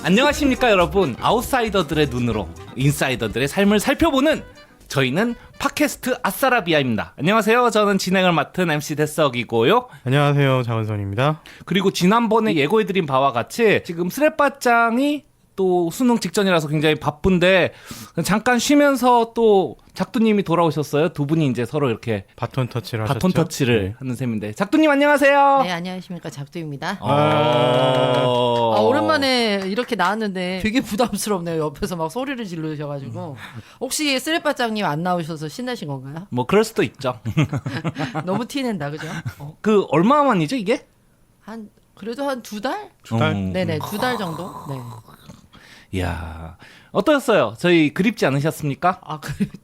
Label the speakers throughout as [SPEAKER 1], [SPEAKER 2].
[SPEAKER 1] 안녕하십니까 여러분. 아웃사이더들의 눈으로 인사이더들의 삶을 살펴보는 저희는 팟캐스트 아싸라비아입니다. 안녕하세요. 저는 진행을 맡은 MC 대석이고요.
[SPEAKER 2] 안녕하세요. 장은선입니다.
[SPEAKER 1] 그리고 지난번에 예고해드린 바와 같이 지금 스랩바짱이 또 수능 직전이라서 굉장히 바쁜데 잠깐 쉬면서 또 작두님이 돌아오셨어요. 두 분이 이제 서로 이렇게
[SPEAKER 2] 바톤 터치를 하셨죠?
[SPEAKER 1] 바톤 터치를 하는 셈인데 작두님 안녕하세요.
[SPEAKER 3] 네, 안녕하십니까. 작두입니다.
[SPEAKER 1] 오랜만에
[SPEAKER 3] 오랜만에 이렇게 나왔는데 되게 부담스럽네요. 옆에서 막 소리를 지르셔가지고. 혹시 쓰레빠짱님 안 나오셔서 신나신 건가요?
[SPEAKER 1] 뭐 그럴 수도 있죠.
[SPEAKER 3] 너무 티낸다, 그죠?
[SPEAKER 1] 그 얼마 만이죠 이게?
[SPEAKER 3] 그래도 한 2달?
[SPEAKER 2] 두 달?
[SPEAKER 3] 네네, 2달 정도? 네.
[SPEAKER 1] 이야, 어떠셨어요? 저희 그립지 않으셨습니까?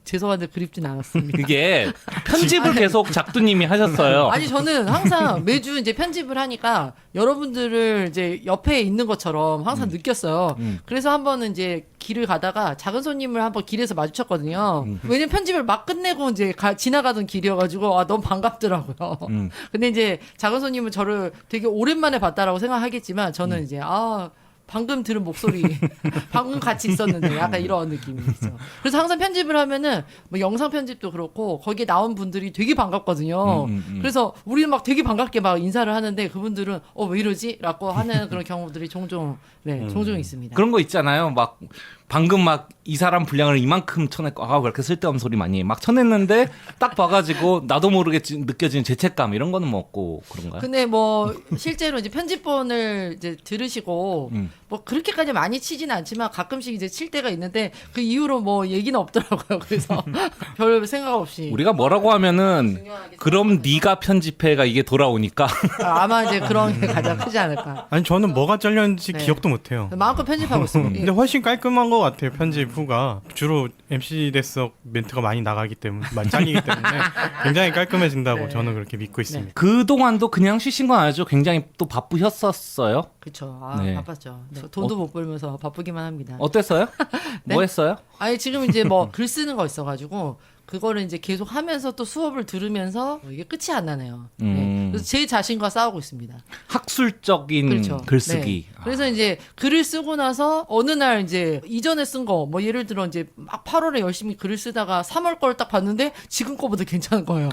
[SPEAKER 3] 죄송한데 그립진 않았습니다.
[SPEAKER 1] 그게 편집을 계속 작두님이 하셨어요.
[SPEAKER 3] 아니, 저는 항상 매주 이제 편집을 하니까 여러분들을 이제 옆에 있는 것처럼 항상 느꼈어요. 그래서 한 번은 이제 길을 가다가 작은 손님을 한번 길에서 마주쳤거든요. 왜냐면 편집을 막 끝내고 이제 지나가던 길이어가지고 너무 반갑더라고요. 근데 이제 작은 손님은 저를 되게 오랜만에 봤다라고 생각하겠지만 저는 이제 방금 들은 목소리, 방금 같이 있었는데 약간 이런 느낌이 있죠. 그래서 항상 편집을 하면은 뭐 영상 편집도 그렇고 거기에 나온 분들이 되게 반갑거든요. 그래서 우리는 막 되게 반갑게 막 인사를 하는데 그분들은 왜 이러지? 라고 하는 그런 경우들이 종종 종종 있습니다.
[SPEAKER 1] 그런 거 있잖아요. 막 방금 막 이 사람 분량을 이만큼 쳐냈고 왜 이렇게 쓸데없는 소리 많이 해. 막 쳐냈는데 딱 봐가지고 나도 모르게 느껴지는 죄책감 이런 거는 뭐 없고 그런가요?
[SPEAKER 3] 근데 뭐 실제로 이제 편집본을 이제 들으시고 뭐 그렇게까지 많이 치지는 않지만 가끔씩 이제 칠 때가 있는데 그 이후로 뭐 얘기는 없더라고요. 그래서 별 생각 없이
[SPEAKER 1] 우리가 뭐라고 하면은 그럼 네가 편집해가 이게 돌아오니까
[SPEAKER 3] 아마 이제 그런 게 가장 크지 않을까.
[SPEAKER 2] 아니 저는 뭐가 잘렸는지
[SPEAKER 3] 네.
[SPEAKER 2] 기억도 못해요.
[SPEAKER 3] 마음껏 편집하고 있습니다.
[SPEAKER 2] 근데 훨씬 깔끔한 것 같아요. 편집 후가 주로 MC 대석 멘트가 많이 나가기 때문에 많이 잘리기 때문에 굉장히 깔끔해진다고
[SPEAKER 3] 네.
[SPEAKER 2] 저는 그렇게 믿고 있습니다.
[SPEAKER 1] 그동안도 그냥 쉬신 건 아니죠. 굉장히 또 바쁘셨었어요.
[SPEAKER 3] 그렇죠.
[SPEAKER 1] 네.
[SPEAKER 3] 바빴죠. 네, 돈도 못 벌면서 바쁘기만 합니다.
[SPEAKER 1] 어땠어요?
[SPEAKER 3] 네?
[SPEAKER 1] 뭐 했어요?
[SPEAKER 3] 아니 지금 이제 뭐 글 쓰는 거 있어가지고 그거를 이제 계속 하면서 또 수업을 들으면서 이게 끝이 안 나네요. 네. 그래서 제 자신과 싸우고 있습니다.
[SPEAKER 1] 학술적인
[SPEAKER 3] 그렇죠.
[SPEAKER 1] 글쓰기.
[SPEAKER 3] 네. 그래서 이제 글을 쓰고 나서 어느 날 이제 이전에 쓴 거 뭐 예를 들어 이제 막 8월에 열심히 글을 쓰다가 3월 걸 딱 봤는데 지금 거보다 괜찮은 거예요.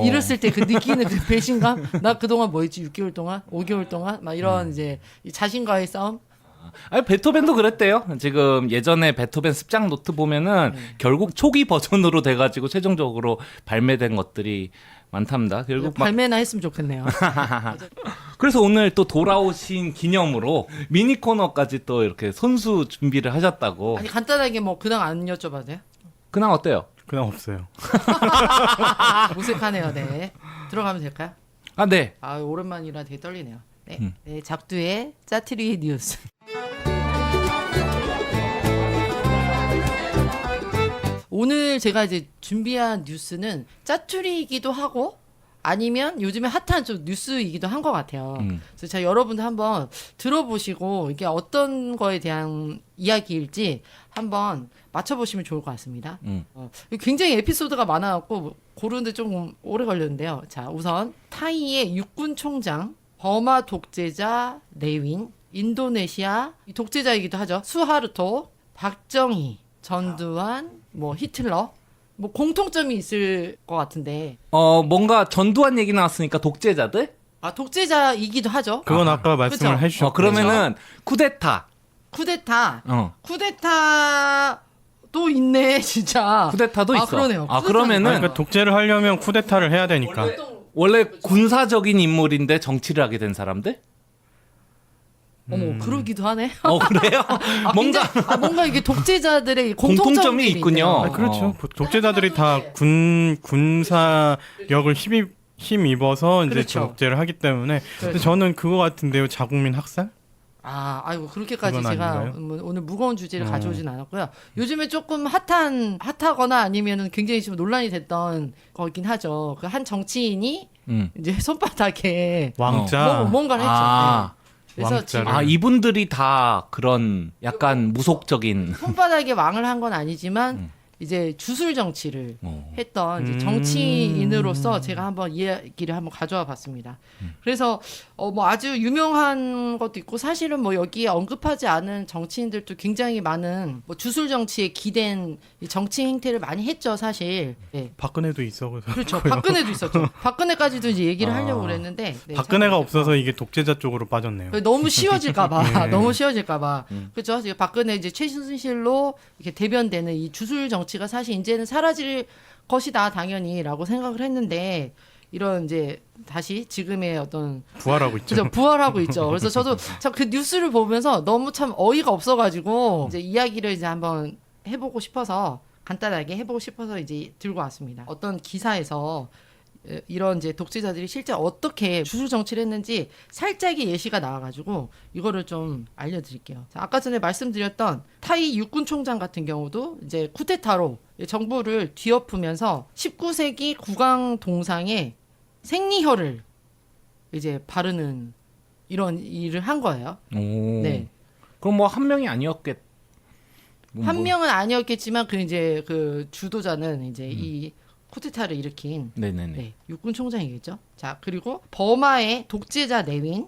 [SPEAKER 3] 이랬을 때 그 느끼는 그 배신감, 나 그동안 뭐 했지 6개월 동안, 5개월 동안 막 이런 이제 이 자신과의 싸움.
[SPEAKER 1] 아니 베토벤도 그랬대요. 지금 예전에 베토벤 습작 노트 보면은 결국 초기 버전으로 돼가지고 최종적으로 발매된 것들이 많답니다. 결국 막
[SPEAKER 3] 발매나 했으면 좋겠네요.
[SPEAKER 1] 그래서 오늘 또 돌아오신 기념으로 미니 코너까지 또 이렇게 손수 준비를 하셨다고.
[SPEAKER 3] 아니 간단하게 뭐 근황 안 여쭤봐도 돼요?
[SPEAKER 1] 근황 어때요?
[SPEAKER 2] 그냥 없어요.
[SPEAKER 3] 무색하네요. 네. 들어가면 될까요?
[SPEAKER 1] 아 네.
[SPEAKER 3] 오랜만이라 되게 떨리네요. 네. 네, 작두의 짜투리 뉴스. 오늘 제가 이제 준비한 뉴스는 짜투리이기도 하고 아니면 요즘에 핫한 좀 뉴스이기도 한 것 같아요. 그래서 제가 여러분들 한번 들어보시고 이게 어떤 거에 대한 이야기일지 한번 맞춰보시면 좋을 것 같습니다. 굉장히 에피소드가 많아갖고 고르는데 좀 오래 걸렸는데요. 자, 우선 타이의 육군 총장, 버마 독재자 레윈, 인도네시아 독재자이기도 하죠. 수하르토, 박정희, 전두환, 뭐 히틀러, 뭐 공통점이 있을 것 같은데.
[SPEAKER 1] 뭔가 전두환 얘기 나왔으니까 독재자들?
[SPEAKER 3] 독재자이기도 하죠.
[SPEAKER 2] 그건 아까 말씀을
[SPEAKER 3] 그쵸?
[SPEAKER 2] 해주셨고
[SPEAKER 1] 그러면은 쿠데타.
[SPEAKER 3] 쿠데타. 쿠데타도 있네, 진짜.
[SPEAKER 1] 쿠데타도 있어.
[SPEAKER 3] 그러네요.
[SPEAKER 1] 그러면은
[SPEAKER 2] 그러니까 독재를 하려면 쿠데타를 해야 되니까.
[SPEAKER 1] 원래 군사적인 인물인데 정치를 하게 된 사람들?
[SPEAKER 3] 어머, 그러기도 하네.
[SPEAKER 1] 그래요?
[SPEAKER 3] 뭔가 이게 독재자들의
[SPEAKER 1] 공통점이 있군요.
[SPEAKER 2] 그렇죠. 독재자들이 다 군사력을 힘입어서 이제
[SPEAKER 3] 그렇죠.
[SPEAKER 2] 독재를 하기 때문에. 근데 저는 그거 같은데요. 자국민 학살?
[SPEAKER 3] 아이고 그렇게까지
[SPEAKER 2] 그건
[SPEAKER 3] 제가
[SPEAKER 2] 아닌가요?
[SPEAKER 3] 오늘 무거운 주제를 가져오진 않았고요. 요즘에 조금 핫하거나 아니면은 굉장히 지금 논란이 됐던 거긴 하죠. 그 한 정치인이 이제 손바닥에
[SPEAKER 2] 왕자.
[SPEAKER 3] 뭔가를 했죠. 네. 그래서
[SPEAKER 2] 왕자를.
[SPEAKER 3] 지금
[SPEAKER 1] 이분들이 다 그런 약간 무속적인.
[SPEAKER 3] 손바닥에 왕을 한 건 아니지만 이제 주술 정치를
[SPEAKER 1] 어.
[SPEAKER 3] 했던 이제 정치인으로서 제가 한번 이야기를 한번 가져와 봤습니다. 그래서 뭐 아주 유명한 것도 있고 사실은 뭐 여기에 언급하지 않은 정치인들도 굉장히 많은 뭐 주술 정치에 기댄 이 정치 행태를 많이 했죠, 사실. 네.
[SPEAKER 2] 박근혜도 있어.
[SPEAKER 3] 그렇죠. 박근혜도 있었죠. 박근혜까지도 이제 얘기를 하려고 그랬는데 네,
[SPEAKER 2] 박근혜가
[SPEAKER 3] 참
[SPEAKER 2] 없어서 이게 독재자 쪽으로 빠졌네요.
[SPEAKER 3] 너무 쉬워질까봐
[SPEAKER 2] 네.
[SPEAKER 3] 너무 쉬워질까봐 그렇죠. 박근혜 이제 최순실로 이렇게 대변되는 이 주술 정치가 사실 이제는 사라질 것이다 당연히라고 생각을 했는데 이런 이제 다시 지금의 어떤
[SPEAKER 2] 부활하고 있죠.
[SPEAKER 3] 그죠 부활하고 있죠. 그래서 저도 참 그 뉴스를 보면서 너무 참 어이가 없어가지고 이제 이야기를 이제 한번 해보고 싶어서 간단하게 해보고 싶어서 이제 들고 왔습니다. 어떤 기사에서 이런 이제 독재자들이 실제 어떻게 주술 정치를 했는지 살짝의 예시가 나와가지고 이거를 좀 알려드릴게요. 자, 아까 전에 말씀드렸던 타이 육군 총장 같은 경우도 이제 쿠데타로 정부를 뒤엎으면서 19세기 국왕 동상에 생리혈을 이제 바르는 이런 일을 한 거예요.
[SPEAKER 1] 오.
[SPEAKER 3] 네.
[SPEAKER 1] 그럼 뭐 한 명이 아니었겠.
[SPEAKER 3] 한 명은 아니었겠지만 그 이제 그 주도자는 이제 이 쿠데타를 일으킨
[SPEAKER 1] 네네네.
[SPEAKER 3] 네, 육군 총장이겠죠. 자, 그리고 버마의 독재자 네윈.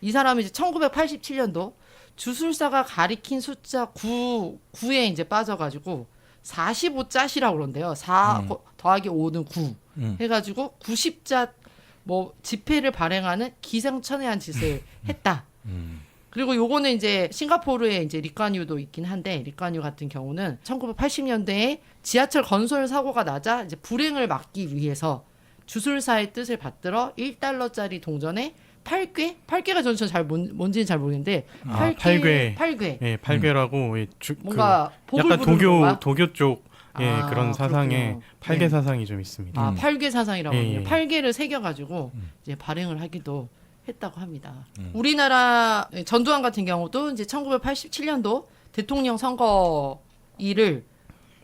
[SPEAKER 3] 이 사람이 이제 1987년도 주술사가 가리킨 숫자 9에 이제 빠져가지고 45잣이라고 그런데요. 4 더하기 5는 9 해가지고 90잣 뭐 집회를 발행하는 기상천외한 짓을 했다. 그리고 요거는 이제 싱가포르에 이제 리까뉴도 있긴 한데 리까뉴 같은 경우는 1980년대에 지하철 건설 사고가 나자 이제 불행을 막기 위해서 주술사의 뜻을 받들어 1달러짜리 동전에 8궤가 저는 잘 뭔지는 잘 모르겠는데 8궤.
[SPEAKER 2] 예, 8궤라고
[SPEAKER 3] 뭔가 복을
[SPEAKER 2] 약간
[SPEAKER 3] 부르는 건가?
[SPEAKER 2] 도교 쪽 예, 그런 사상에
[SPEAKER 3] 그렇군요.
[SPEAKER 2] 8개
[SPEAKER 3] 네.
[SPEAKER 2] 사상이 좀 있습니다.
[SPEAKER 3] 아, 8궤 사상이라고 하네요.
[SPEAKER 2] 예.
[SPEAKER 3] 8궤를 새겨가지고 이제 발행을 하기도 했다고 합니다. 우리나라 전두환 같은 경우도 이제 1987년도 대통령 선거일을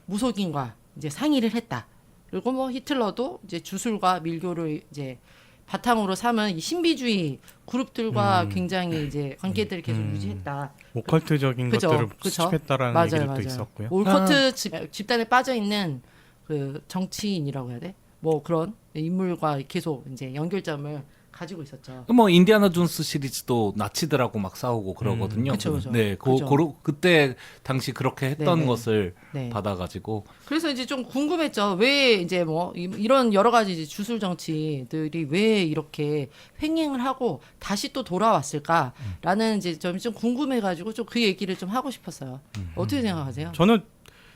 [SPEAKER 3] 무속인과 이제 상의를 했다. 그리고 뭐 히틀러도 이제 주술과 밀교를 이제 바탕으로 삼은 이 신비주의 그룹들과 굉장히 이제 관계들을 계속 유지했다.
[SPEAKER 2] 오컬트적인
[SPEAKER 3] 그죠?
[SPEAKER 2] 것들을
[SPEAKER 3] 그죠?
[SPEAKER 2] 수집했다라는
[SPEAKER 3] 맞아요,
[SPEAKER 2] 얘기도
[SPEAKER 3] 맞아요.
[SPEAKER 2] 있었고요.
[SPEAKER 3] 올커트 집단에 빠져 있는 그 정치인이라고 해야 돼? 뭐 그런 인물과 계속 이제 연결점을 가지고 있었죠.
[SPEAKER 1] 뭐 인디아나 존스 시리즈도 나치들하고 막 싸우고 그러거든요.
[SPEAKER 3] 그쵸, 그쵸.
[SPEAKER 1] 네,
[SPEAKER 3] 그죠.
[SPEAKER 1] 그때 당시 그렇게 했던
[SPEAKER 3] 네네.
[SPEAKER 1] 것을
[SPEAKER 3] 네.
[SPEAKER 1] 받아가지고
[SPEAKER 3] 그래서 이제 좀 궁금했죠. 왜 이제 뭐 이런 여러 가지 이제 주술 정치들이 왜 이렇게 횡행을 하고 다시 또 돌아왔을까라는 이제 좀 궁금해가지고 좀 그 얘기를 좀 하고 싶었어요. 어떻게 생각하세요?
[SPEAKER 2] 저는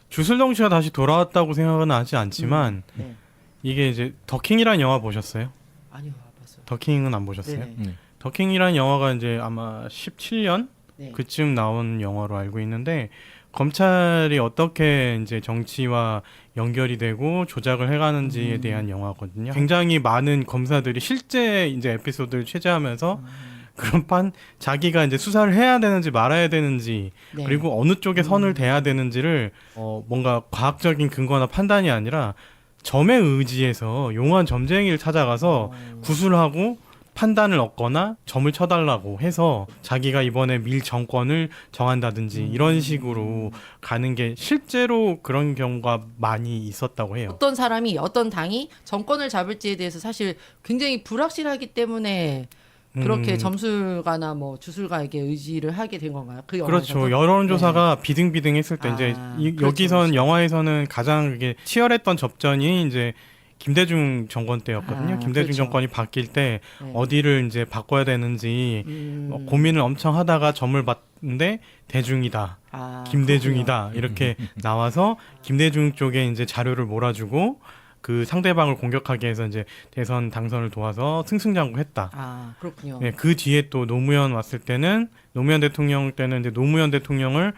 [SPEAKER 2] 주술정치가 다시 돌아왔다고 생각은 하지 않지만
[SPEAKER 3] 네.
[SPEAKER 2] 이게 이제 더킹이라는 영화 보셨어요?
[SPEAKER 3] 아니요, 안 봤어요.
[SPEAKER 2] 더킹은 안 보셨어요?
[SPEAKER 3] 네네.
[SPEAKER 2] 더킹이라는 영화가 이제 아마 17년
[SPEAKER 3] 네.
[SPEAKER 2] 그쯤 나온 영화로 알고 있는데 검찰이 어떻게 이제 정치와 연결이 되고 조작을 해가는지에 대한 영화거든요. 굉장히 많은 검사들이 실제 이제 에피소드를 취재하면서 그런 자기가 이제 수사를 해야 되는지 말아야 되는지
[SPEAKER 3] 네.
[SPEAKER 2] 그리고 어느 쪽에 선을 대야 되는지를 뭔가 과학적인 근거나 판단이 아니라 점에 의지해서 용한 점쟁이를 찾아가서 구술하고 판단을 얻거나 점을 쳐달라고 해서 자기가 이번에 밀 정권을 정한다든지 이런 식으로 가는 게 실제로 그런 경우가 많이 있었다고 해요.
[SPEAKER 3] 어떤 사람이 어떤 당이 정권을 잡을지에 대해서 사실 굉장히 불확실하기 때문에 그렇게 점술가나 뭐 주술가에게 의지를 하게 된 건가요? 그 영화에서도?
[SPEAKER 2] 그렇죠. 여론조사가 비등비등했을 때 이제
[SPEAKER 3] 그렇죠,
[SPEAKER 2] 여기선
[SPEAKER 3] 그렇죠.
[SPEAKER 2] 영화에서는 가장 그게 치열했던 접전이 이제 김대중 정권 때였거든요. 김대중
[SPEAKER 3] 그렇죠.
[SPEAKER 2] 정권이 바뀔 때
[SPEAKER 3] 네.
[SPEAKER 2] 어디를 이제 바꿔야 되는지 고민을 엄청 하다가 점을 봤는데 대중이다. 김대중이다. 이렇게 나와서 김대중 쪽에 이제 자료를 몰아주고 그 상대방을 공격하게 해서 이제 대선 당선을 도와서 승승장구했다.
[SPEAKER 3] 아, 그렇군요.
[SPEAKER 2] 네, 그 뒤에 또 노무현 왔을 때는 노무현 대통령 때는 이제 노무현 대통령을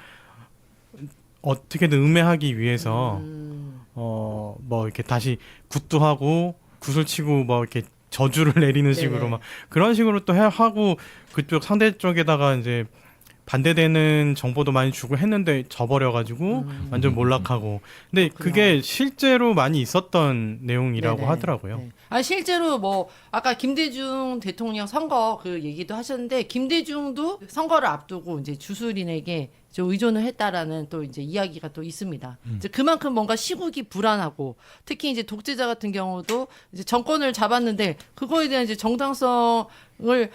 [SPEAKER 2] 어떻게든 음해하기 위해서 뭐 이렇게 다시 굿도 하고 구슬치고 뭐 이렇게 저주를 내리는 식으로
[SPEAKER 3] 네네.
[SPEAKER 2] 막 그런 식으로 또 하고 그쪽 상대 쪽에다가 이제 반대되는 정보도 많이 주고 했는데 져버려가지고 완전 몰락하고. 근데 그게 실제로 많이 있었던 내용이라고
[SPEAKER 3] 네네.
[SPEAKER 2] 하더라고요.
[SPEAKER 3] 네. 아 실제로 뭐 아까 김대중 대통령 선거 그 얘기도 하셨는데 김대중도 선거를 앞두고 이제 주술인에게 좀 의존을 했다라는 또 이제 이야기가 또 있습니다. 이제 그만큼 뭔가 시국이 불안하고 특히 이제 독재자 같은 경우도 이제 정권을 잡았는데 그거에 대한 이제 정당성을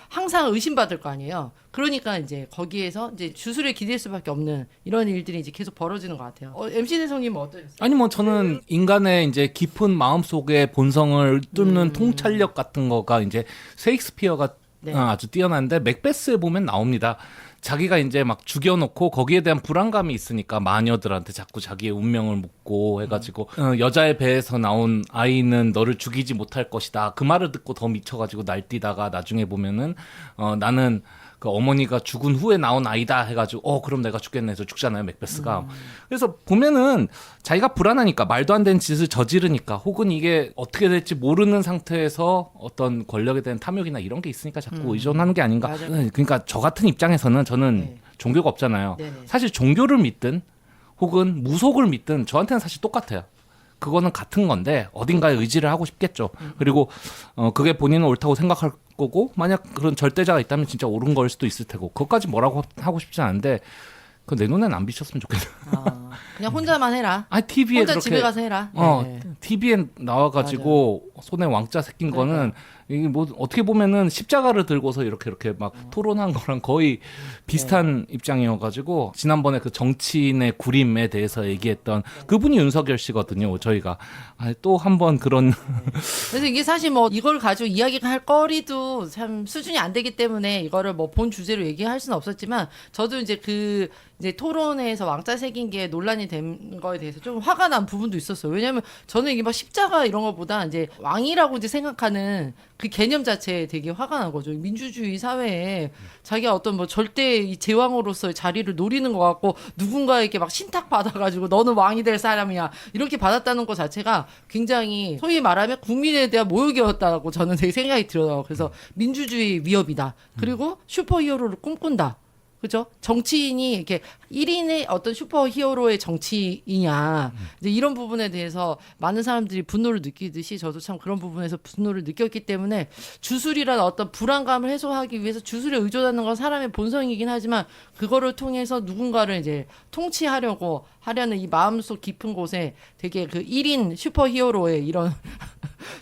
[SPEAKER 3] 항상 의심받을 거 아니에요. 그러니까 이제 거기에서 이제 주술에 기댈 수밖에 없는 이런 일들이 이제 계속 벌어지는 것 같아요. MC 대성님은 어떠셨어요?
[SPEAKER 1] 아니 뭐 저는 인간의 이제 깊은 마음 속의 본성을 뚫는 통찰력 같은 거가 이제 셰익스피어가
[SPEAKER 3] 네.
[SPEAKER 1] 아주 뛰어난데 맥베스에 보면 나옵니다. 자기가 이제 막 죽여놓고 거기에 대한 불안감이 있으니까 마녀들한테 자꾸 자기의 운명을 묻고 해가지고 여자의 배에서 나온 아이는 너를 죽이지 못할 것이다. 그 말을 듣고 더 미쳐가지고 날뛰다가 나중에 보면은 나는 그 어머니가 죽은 후에 나온 아이다 해가지고 그럼 내가 죽겠네 해서 죽잖아요 맥베스가. 그래서 보면은 자기가 불안하니까 말도 안 되는 짓을 저지르니까 혹은 이게 어떻게 될지 모르는 상태에서 어떤 권력에 대한 탐욕이나 이런 게 있으니까 자꾸 의존하는 게 아닌가.
[SPEAKER 3] 맞아요.
[SPEAKER 1] 그러니까 저 같은 입장에서는 저는
[SPEAKER 3] 네.
[SPEAKER 1] 종교가 없잖아요.
[SPEAKER 3] 네네.
[SPEAKER 1] 사실 종교를 믿든 혹은 무속을 믿든 저한테는 사실 똑같아요. 그거는 같은 건데 어딘가에 의지를 하고 싶겠죠. 그리고 그게 본인은 옳다고 생각할 거고 만약 그런 절대자가 있다면 진짜 옳은 걸 수도 있을 테고 그것까지 뭐라고 하고 싶지 않은데 그 내 눈엔 안 비쳤으면 좋겠다.
[SPEAKER 3] 그냥 혼자만 해라.
[SPEAKER 1] 아 TV에
[SPEAKER 3] 혼자
[SPEAKER 1] 그렇게
[SPEAKER 3] 집에 가서 해라. 네.
[SPEAKER 1] TV에 나와가지고 손에 왕자 새낀 거는 이게 뭐 어떻게 보면은 십자가를 들고서 이렇게 막 토론한 거랑 거의 비슷한 입장이어가지고 지난번에 그 정치인의 구림에 대해서 얘기했던 그분이 윤석열 씨거든요. 저희가 또 한 번 그런
[SPEAKER 3] 그래서 이게 사실 뭐 이걸 가지고 이야기할 거리도 참 수준이 안 되기 때문에 이거를 뭐 본 주제로 얘기할 수는 없었지만 저도 이제 그 이제 토론회에서 왕자 새긴 게 논란이 된 거에 대해서 좀 화가 난 부분도 있었어요. 왜냐하면 저는 이게 막 십자가 이런 것보다 이제 왕이라고 이제 생각하는 그 개념 자체에 되게 화가 난 거죠. 민주주의 사회에 자기가 어떤 뭐 절대 이 제왕으로서의 자리를 노리는 것 같고 누군가에게 막 신탁 받아가지고 너는 왕이 될 사람이야 이렇게 받았다는 것 자체가 굉장히 소위 말하면 국민에 대한 모욕이었다고 저는 되게 생각이 들어요. 그래서 민주주의 위협이다. 그리고 슈퍼히어로를 꿈꾼다. 그죠? 정치인이 이렇게 1인의 어떤 슈퍼히어로의 정치이냐. 이제 이런 부분에 대해서 많은 사람들이 분노를 느끼듯이 저도 참 그런 부분에서 분노를 느꼈기 때문에 주술이라는 어떤 불안감을 해소하기 위해서 주술에 의존하는 건 사람의 본성이긴 하지만 그거를 통해서 누군가를 이제 통치하려고 하려는 이 마음속 깊은 곳에 되게 그 1인 슈퍼히어로의 이런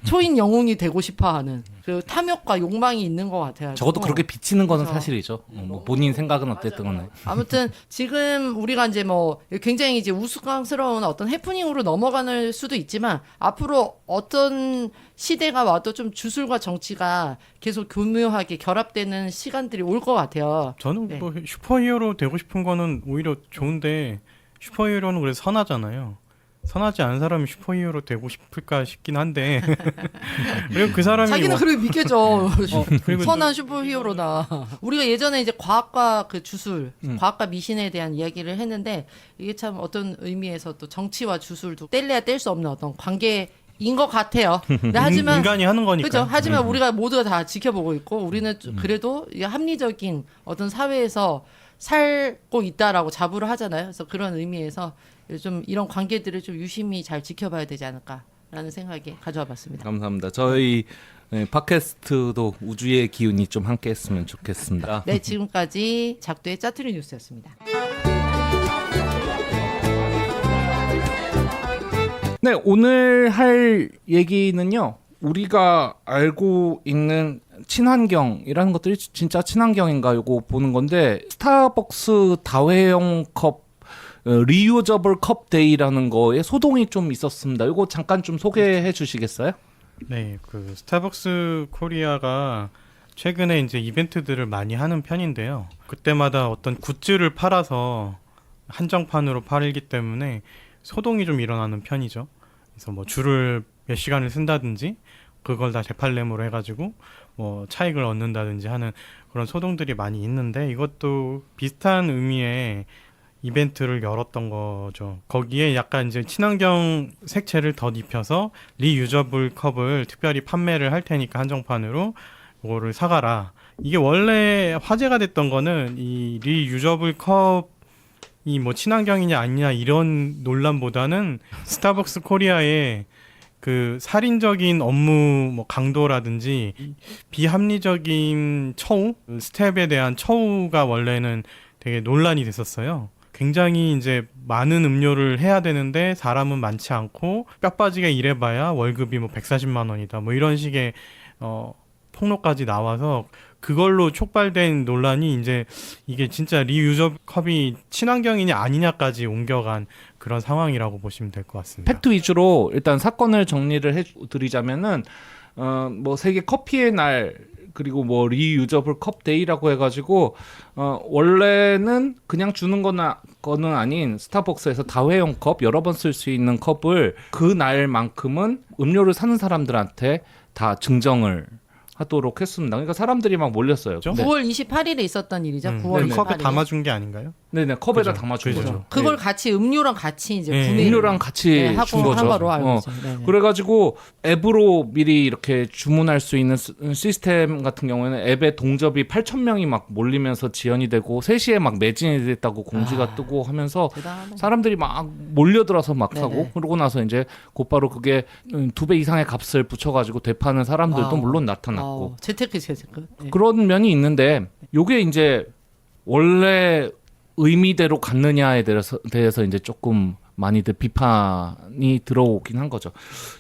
[SPEAKER 3] 초인 영웅이 되고 싶어 하는 그 탐욕과 욕망이 있는 것 같아요.
[SPEAKER 1] 적어도 그렇게 비치는 거는
[SPEAKER 3] 그래서
[SPEAKER 1] 사실이죠. 뭐 본인 생각은 어쨌든 간에.
[SPEAKER 3] 아무튼 지금 우리가 이제 뭐 굉장히 이제 우스꽝스러운 어떤 해프닝으로 넘어가는 수도 있지만 앞으로 어떤 시대가 와도 좀 주술과 정치가 계속 교묘하게 결합되는 시간들이 올 것 같아요.
[SPEAKER 2] 저는
[SPEAKER 3] 네.
[SPEAKER 2] 뭐 슈퍼히어로 되고 싶은 거는 오히려 좋은데 슈퍼히어로는 그래서 선하잖아요. 선하지 않은 사람이 슈퍼히어로 되고 싶을까 싶긴 한데 그리고 그 사람이
[SPEAKER 3] 자기는 그렇게 믿겠죠.
[SPEAKER 2] 그리고
[SPEAKER 3] 선한 슈퍼히어로다. 우리가 예전에 이제 과학과 그 주술, 과학과 미신에 대한 이야기를 했는데 이게 참 어떤 의미에서 또 정치와 주술도 뗄래야 뗄 수 없는 어떤 관계인 것 같아요. 근데 하지만
[SPEAKER 2] 인간이 하는 거니까.
[SPEAKER 3] 그죠. 하지만 우리가 모두가 다 지켜보고 있고 우리는 그래도 이 합리적인 어떤 사회에서 살고 있다라고 자부를 하잖아요. 그래서 그런 의미에서 좀 이런 관계들을 좀 유심히 잘 지켜봐야 되지 않을까라는 생각에 가져와 봤습니다.
[SPEAKER 1] 감사합니다. 저희 팟캐스트도 우주의 기운이 좀 함께 했으면 좋겠습니다.
[SPEAKER 3] 네, 지금까지 작두의 짜투리 뉴스였습니다.
[SPEAKER 1] 네, 오늘 할 얘기는요. 우리가 알고 있는 친환경이라는 것들이 진짜 친환경인가 요거 보는 건데 스타벅스 다회용 컵 리유저블 컵 데이라는 거에 소동이 좀 있었습니다. 이거 잠깐 좀 소개해 주시겠어요?
[SPEAKER 2] 네, 그 스타벅스 코리아가 최근에 이제 이벤트들을 많이 하는 편인데요. 그때마다 어떤 굿즈를 팔아서 한정판으로 팔기 때문에 소동이 좀 일어나는 편이죠. 그래서 뭐 줄을 몇 시간을 쓴다든지 그걸 다 재팔렘으로 해가지고 뭐 차익을 얻는다든지 하는 그런 소동들이 많이 있는데 이것도 비슷한 의미의 이벤트를 열었던 거죠. 거기에 약간 이제 친환경 색채를 덧입혀서 리유저블 컵을 특별히 판매를 할 테니까 한정판으로 그거를 사가라. 이게 원래 화제가 됐던 거는 이 리유저블 컵이 뭐 친환경이냐 아니냐 이런 논란보다는 스타벅스 코리아의 그 살인적인 업무 뭐 강도라든지 비합리적인 처우, 그 스텝에 대한 처우가 원래는 되게 논란이 됐었어요. 굉장히 이제 많은 음료를 해야 되는데 사람은 많지 않고 뼈 빠지게 일해봐야 월급이 뭐 140만 원이다. 뭐 이런 식의 폭로까지 나와서 그걸로 촉발된 논란이 이제 이게 진짜 리유저 컵이 친환경이냐 아니냐까지 옮겨간 그런 상황이라고 보시면 될 것 같습니다.
[SPEAKER 1] 팩트 위주로 일단 사건을 정리를 해드리자면은 뭐 세계 커피의 날 그리고 뭐 리유저블 컵 데이라고 해가지고 원래는 그냥 주는 거는 아닌 스타벅스에서 다회용 컵 여러 번 쓸 수 있는 컵을 그 날만큼은 음료를 사는 사람들한테 다 증정을 하도록 했습니다. 그러니까 사람들이 막 몰렸어요.
[SPEAKER 2] 그죠?
[SPEAKER 1] 네.
[SPEAKER 3] 9월 28일에 있었던 일이죠. 9월
[SPEAKER 1] 네네.
[SPEAKER 3] 28일.
[SPEAKER 2] 컵에 담아준 게 아닌가요?
[SPEAKER 1] 네네 컵에다
[SPEAKER 2] 그죠.
[SPEAKER 1] 담아준
[SPEAKER 2] 그죠.
[SPEAKER 1] 거죠.
[SPEAKER 3] 그걸
[SPEAKER 1] 네.
[SPEAKER 3] 같이 음료랑 같이 이제
[SPEAKER 2] 네.
[SPEAKER 3] 구매
[SPEAKER 1] 음료랑 같이
[SPEAKER 3] 네, 하고
[SPEAKER 1] 준 거죠.
[SPEAKER 3] 한 거로 알고 있어요. 네네.
[SPEAKER 1] 그래가지고 앱으로 미리 이렇게 주문할 수 있는 시스템 같은 경우에는 앱에 동접이 8,000명이 막 몰리면서 지연이 되고 3시에 막 매진이 됐다고 공지가 뜨고 하면서
[SPEAKER 3] 대단하네.
[SPEAKER 1] 사람들이 막 몰려들어서 막
[SPEAKER 3] 네네.
[SPEAKER 1] 사고 그러고 나서 이제 곧바로 그게 2배 이상의 값을 붙여가지고 되파는 사람들도
[SPEAKER 3] 와우.
[SPEAKER 1] 물론 나타났고
[SPEAKER 3] 재테크. 네.
[SPEAKER 1] 그런 면이 있는데 요게 이제 원래 의미대로 갔느냐에 대해서 이제 조금 많이들 비판이 들어오긴 한 거죠.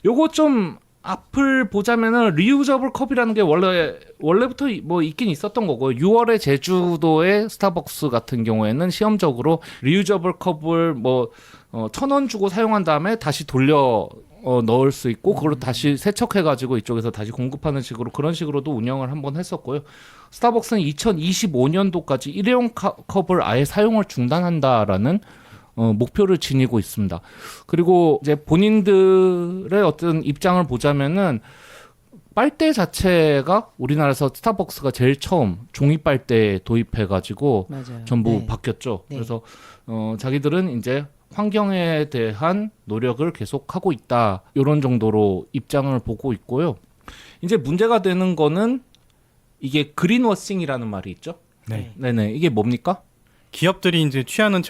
[SPEAKER 1] 요거 좀 앞을 보자면은 리유저블 컵이라는 게 원래부터 뭐 있긴 있었던 거고 6월에 제주도의 스타벅스 같은 경우에는 시험적으로 리유저블 컵을 뭐 1,000원 주고 사용한 다음에 다시 돌려 넣을 수 있고 그걸 다시 세척해가지고 이쪽에서 다시 공급하는 식으로 그런 식으로도 운영을 한번 했었고요. 스타벅스는 2025년도까지 일회용 컵을 아예 사용을 중단한다라는 목표를 지니고 있습니다. 그리고 이제 본인들의 어떤 입장을 보자면은 빨대 자체가 우리나라에서 스타벅스가 제일 처음 종이 빨대 도입해가지고
[SPEAKER 3] 맞아요.
[SPEAKER 1] 전부
[SPEAKER 3] 네.
[SPEAKER 1] 바뀌었죠.
[SPEAKER 3] 네.
[SPEAKER 1] 그래서 자기들은 이제 환경에 대한 노력을 계속하고 있다. 이런 정도로 입장을 보고 있고요. 이제 문제가 되는 거는 이게 그린워싱이라는 말이 있죠.
[SPEAKER 2] 네.
[SPEAKER 1] 네네. 이게 뭡니까?
[SPEAKER 2] 기업들이 이제 취하는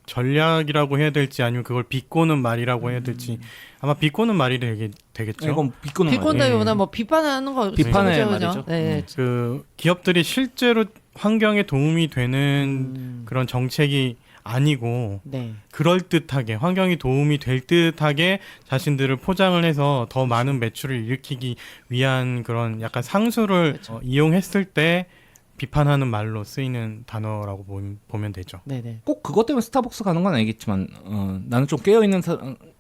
[SPEAKER 2] 전략이라고 해야 될지 아니면 그걸 비꼬는 말이라고 해야 될지 아마 비꼬는 말이 되겠죠.
[SPEAKER 1] 이건 비꼬는 말이에요.
[SPEAKER 3] 비꼰다기보다 뭐 비판하는 거
[SPEAKER 1] 비판의
[SPEAKER 3] 그죠, 그죠?
[SPEAKER 1] 말이죠.
[SPEAKER 3] 네.
[SPEAKER 2] 그 기업들이 실제로 환경에 도움이 되는 그런 정책이 아니고
[SPEAKER 3] 네.
[SPEAKER 2] 그럴듯하게 환경이 도움이 될 듯하게 자신들을 포장을 해서 더 많은 매출을 일으키기 위한 그런 약간 상수를
[SPEAKER 3] 그렇죠.
[SPEAKER 2] 이용했을 때 비판하는 말로 쓰이는 단어라고 보면 되죠.
[SPEAKER 3] 네네.
[SPEAKER 1] 꼭 그것 때문에 스타벅스 가는 건 아니겠지만 나는 좀 깨어있는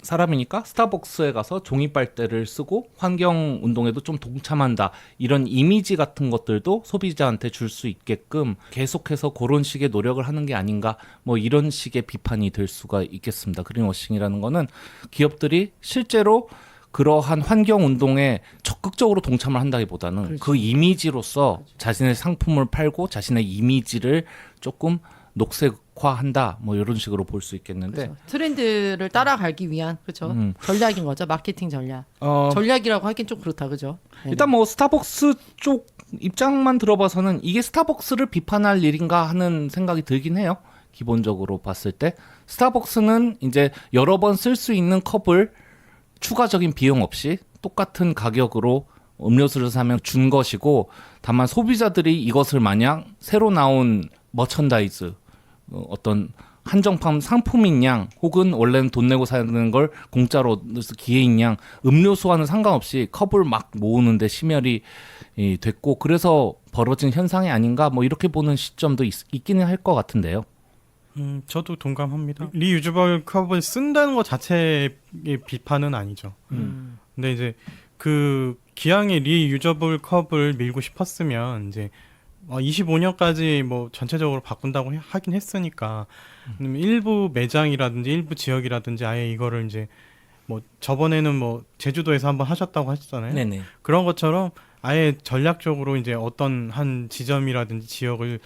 [SPEAKER 1] 사람이니까 스타벅스에 가서 종이 빨대를 쓰고 환경 운동에도 좀 동참한다 이런 이미지 같은 것들도 소비자한테 줄 수 있게끔 계속해서 그런 식의 노력을 하는 게 아닌가 뭐 이런 식의 비판이 될 수가 있겠습니다. 그린워싱이라는 거는 기업들이 실제로 그러한 환경 운동에 적극적으로 동참을 한다기보다는
[SPEAKER 3] 그렇죠.
[SPEAKER 1] 그 이미지로서 자신의 상품을 팔고 자신의 이미지를 조금 녹색화한다 뭐 이런 식으로 볼 수 있겠는데
[SPEAKER 3] 그렇죠. 트렌드를 따라가기 위한 그렇죠. 전략인 거죠. 마케팅 전략. 전략이라고 하긴 좀 그렇다 그죠. 네네.
[SPEAKER 1] 일단 뭐 스타벅스 쪽 입장만 들어봐서는 이게 스타벅스를 비판할 일인가 하는 생각이 들긴 해요. 기본적으로 봤을 때 스타벅스는 이제 여러 번 쓸 수 있는 컵을 추가적인 비용 없이 똑같은 가격으로 음료수를 사면 준 것이고 다만 소비자들이 이것을 만약 새로 나온 머천다이즈 어떤 한정판 상품인 양 혹은 원래는 돈 내고 사는 걸 공짜로 기회인 양 음료수와는 상관없이 컵을 막 모으는데 심혈이 됐고 그래서 벌어진 현상이 아닌가 뭐 이렇게 보는 시점도 있기는 할 것 같은데요.
[SPEAKER 2] 저도 동감합니다. 리유저블 컵을 쓴다는 것 자체의 비판은 아니죠. 근데 이제 그 기왕에 리유저블 컵을 밀고 싶었으면 이제 25년까지 뭐 전체적으로 바꾼다고 하긴 했으니까 일부 매장이라든지 일부 지역이라든지 아예 이거를 이제 뭐 저번에는 뭐 제주도에서 한번 하셨다고 하셨잖아요.
[SPEAKER 1] 네네.
[SPEAKER 2] 그런 것처럼 아예 전략적으로 이제 어떤 한 지점이라든지 지역을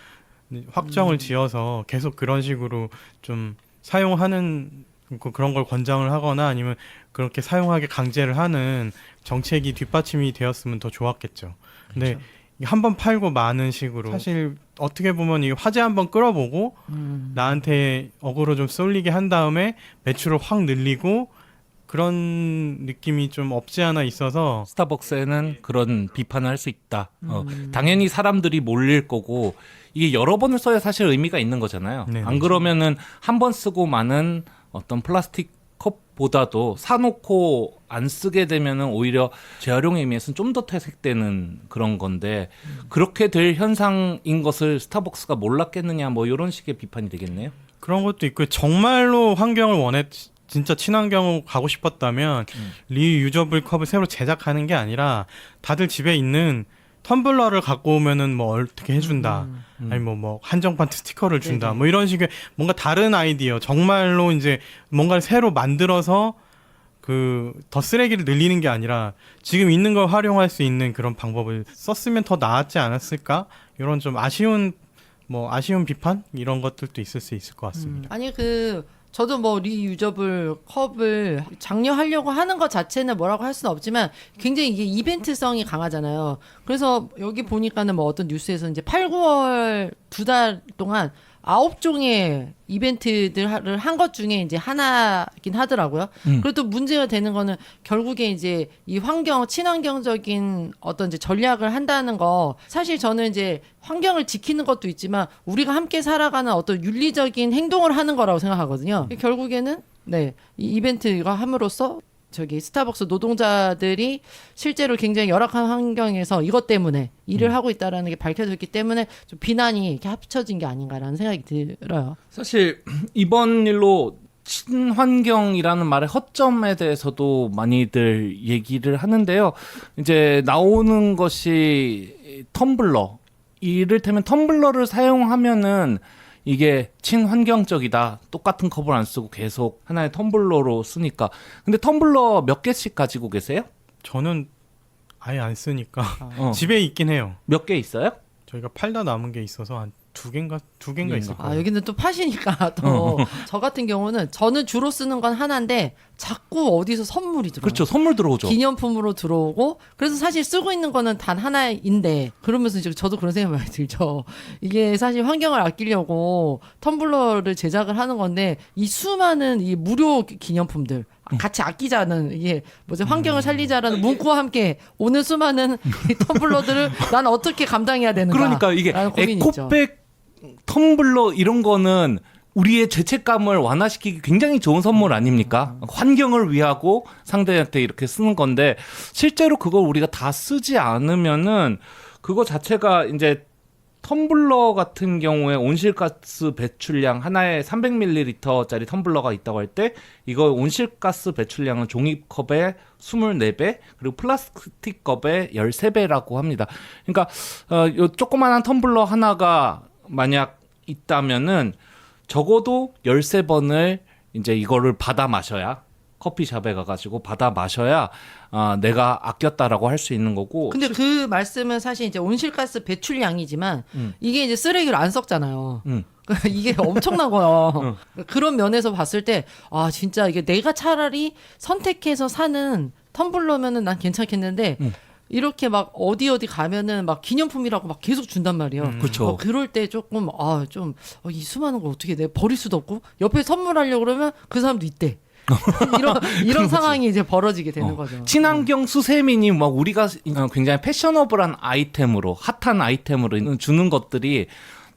[SPEAKER 2] 확정을 지어서 계속 그런 식으로 좀 사용하는 그런 걸 권장을 하거나 아니면 그렇게 사용하게 강제를 하는 정책이 뒷받침이 되었으면 더 좋았겠죠. 근데 한 번 팔고 마는 식으로 사실 어떻게 보면 이 화제 한번 끌어보고 나한테 어그로 좀 쏠리게 한 다음에 매출을 확 늘리고 그런 느낌이 좀 없지 않아 있어서
[SPEAKER 1] 스타벅스에는 그런 비판을 할 수 있다. 당연히 사람들이 몰릴 거고 이게 여러 번을 써야 사실 의미가 있는 거잖아요.
[SPEAKER 2] 네,
[SPEAKER 1] 안 그러면은 한 번 쓰고 마는 어떤 플라스틱 컵보다도 사놓고 안 쓰게 되면은 오히려 재활용의 의미에서는 좀 더 퇴색되는 그런 건데 그렇게 될 현상인 것을 스타벅스가 몰랐겠느냐 뭐 이런 식의 비판이 되겠네요.
[SPEAKER 2] 그런 것도 있고 정말로 환경을 진짜 친환경으로 가고 싶었다면 리유저블 컵을 새로 제작하는 게 아니라 다들 집에 있는 텀블러를 갖고 오면은 뭐 어떻게 해준다. 아니 뭐 한정판 스티커를 준다.
[SPEAKER 3] 네네.
[SPEAKER 2] 뭐 이런 식의 뭔가 다른 아이디어, 정말로 이제 뭔가를 새로 만들어서 그 더 쓰레기를 늘리는 게 아니라 지금 있는 걸 활용할 수 있는 그런 방법을 썼으면 더 나았지 않았을까? 이런 좀 아쉬운 비판 이런 것들도 있을 수 있을 것 같습니다.
[SPEAKER 3] 아니 저도 뭐 리유저블 컵을 장려하려고 하는 것 자체는 뭐라고 할 수는 없지만 굉장히 이게 이벤트성이 강하잖아요. 그래서 여기 보니까는 뭐 어떤 뉴스에서 이제 8, 9월 2달 동안 9종의 이벤트들을 한 것 중에 이제 하나긴 하더라고요. 그리고 또 문제가 되는 거는 결국에 이제 이 친환경적인 어떤 이제 전략을 한다는 거 사실 저는 이제 환경을 지키는 것도 있지만 우리가 함께 살아가는 어떤 윤리적인 행동을 하는 거라고 생각하거든요. 결국에는 이 이벤트가 함으로써 스타벅스 노동자들이 실제로 굉장히 열악한 환경에서 이것 때문에 일을 하고 있다라는 게 밝혀졌기 때문에 좀 비난이 이렇게 합쳐진 게 아닌가라는 생각이 들어요.
[SPEAKER 1] 사실 이번 일로 친환경이라는 말의 허점에 대해서도 많이들 얘기를 하는데요. 이제 나오는 것이 텀블러. 이를테면 텀블러를 사용하면은 이게 친환경적이다. 똑같은 컵을 안 쓰고 계속 하나의 텀블러로 쓰니까. 근데 텀블러 몇 개씩 가지고 계세요?
[SPEAKER 2] 저는 아예 안 쓰니까 집에 있긴 해요.
[SPEAKER 1] 몇 개 있어요?
[SPEAKER 2] 저희가 팔다 남은 게 있어서 한 두 개인가 있을 거예요.
[SPEAKER 3] 여기는 또 파시니까 또 저 같은 경우는 저는 주로 쓰는 건 하나인데 자꾸 어디서 선물이 들어요.
[SPEAKER 1] 그렇죠. 선물 들어오죠.
[SPEAKER 3] 기념품으로 들어오고 그래서 사실 쓰고 있는 거는 단 하나인데 그러면서 이제 저도 그런 생각이 많이 들죠. 이게 사실 환경을 아끼려고 텀블러를 제작을 하는 건데 이 수많은 이 무료 기념품들 같이 아끼자는 이게 환경을 살리자라는 문구와 함께 오는 수많은 이 텀블러들을 난 어떻게 감당해야 되는가?
[SPEAKER 1] 그러니까 이게 에코백 텀블러 이런 거는 우리의 죄책감을 완화시키기 굉장히 좋은 선물 아닙니까? 환경을 위하고 상대한테 이렇게 쓰는 건데 실제로 그걸 우리가 다 쓰지 않으면은 그거 자체가 이제 텀블러 같은 경우에 온실가스 배출량 하나에 300ml짜리 텀블러가 있다고 할 때 이거 온실가스 배출량은 종이컵의 24배 그리고 플라스틱 컵의 13배라고 합니다. 그러니까 요 조그만한 텀블러 하나가 만약 있다면은 적어도 13번을 이제 이거를 받아 마셔야 커피숍에 가가지고 받아 마셔야 내가 아꼈다라고 할 수 있는 거고.
[SPEAKER 3] 근데 그 말씀은 사실 이제 온실가스 배출량이지만 이게 이제 쓰레기를 안 썩잖아요. 이게 엄청나고요. 그런 면에서 봤을 때 진짜 이게 내가 차라리 선택해서 사는 텀블러면은 난 괜찮겠는데 이렇게 막 어디 가면은 막 기념품이라고 막 계속 준단 말이에요.
[SPEAKER 1] 그렇죠.
[SPEAKER 3] 그럴 때 조금 이 수많은 걸 어떻게 내가 버릴 수도 없고 옆에 선물하려고 그러면 그 사람도 있대. 이런 상황이 이제 벌어지게 되는 거죠.
[SPEAKER 1] 친환경 수세미니 막 우리가 굉장히 패셔너블한 아이템으로 핫한 아이템으로 주는 것들이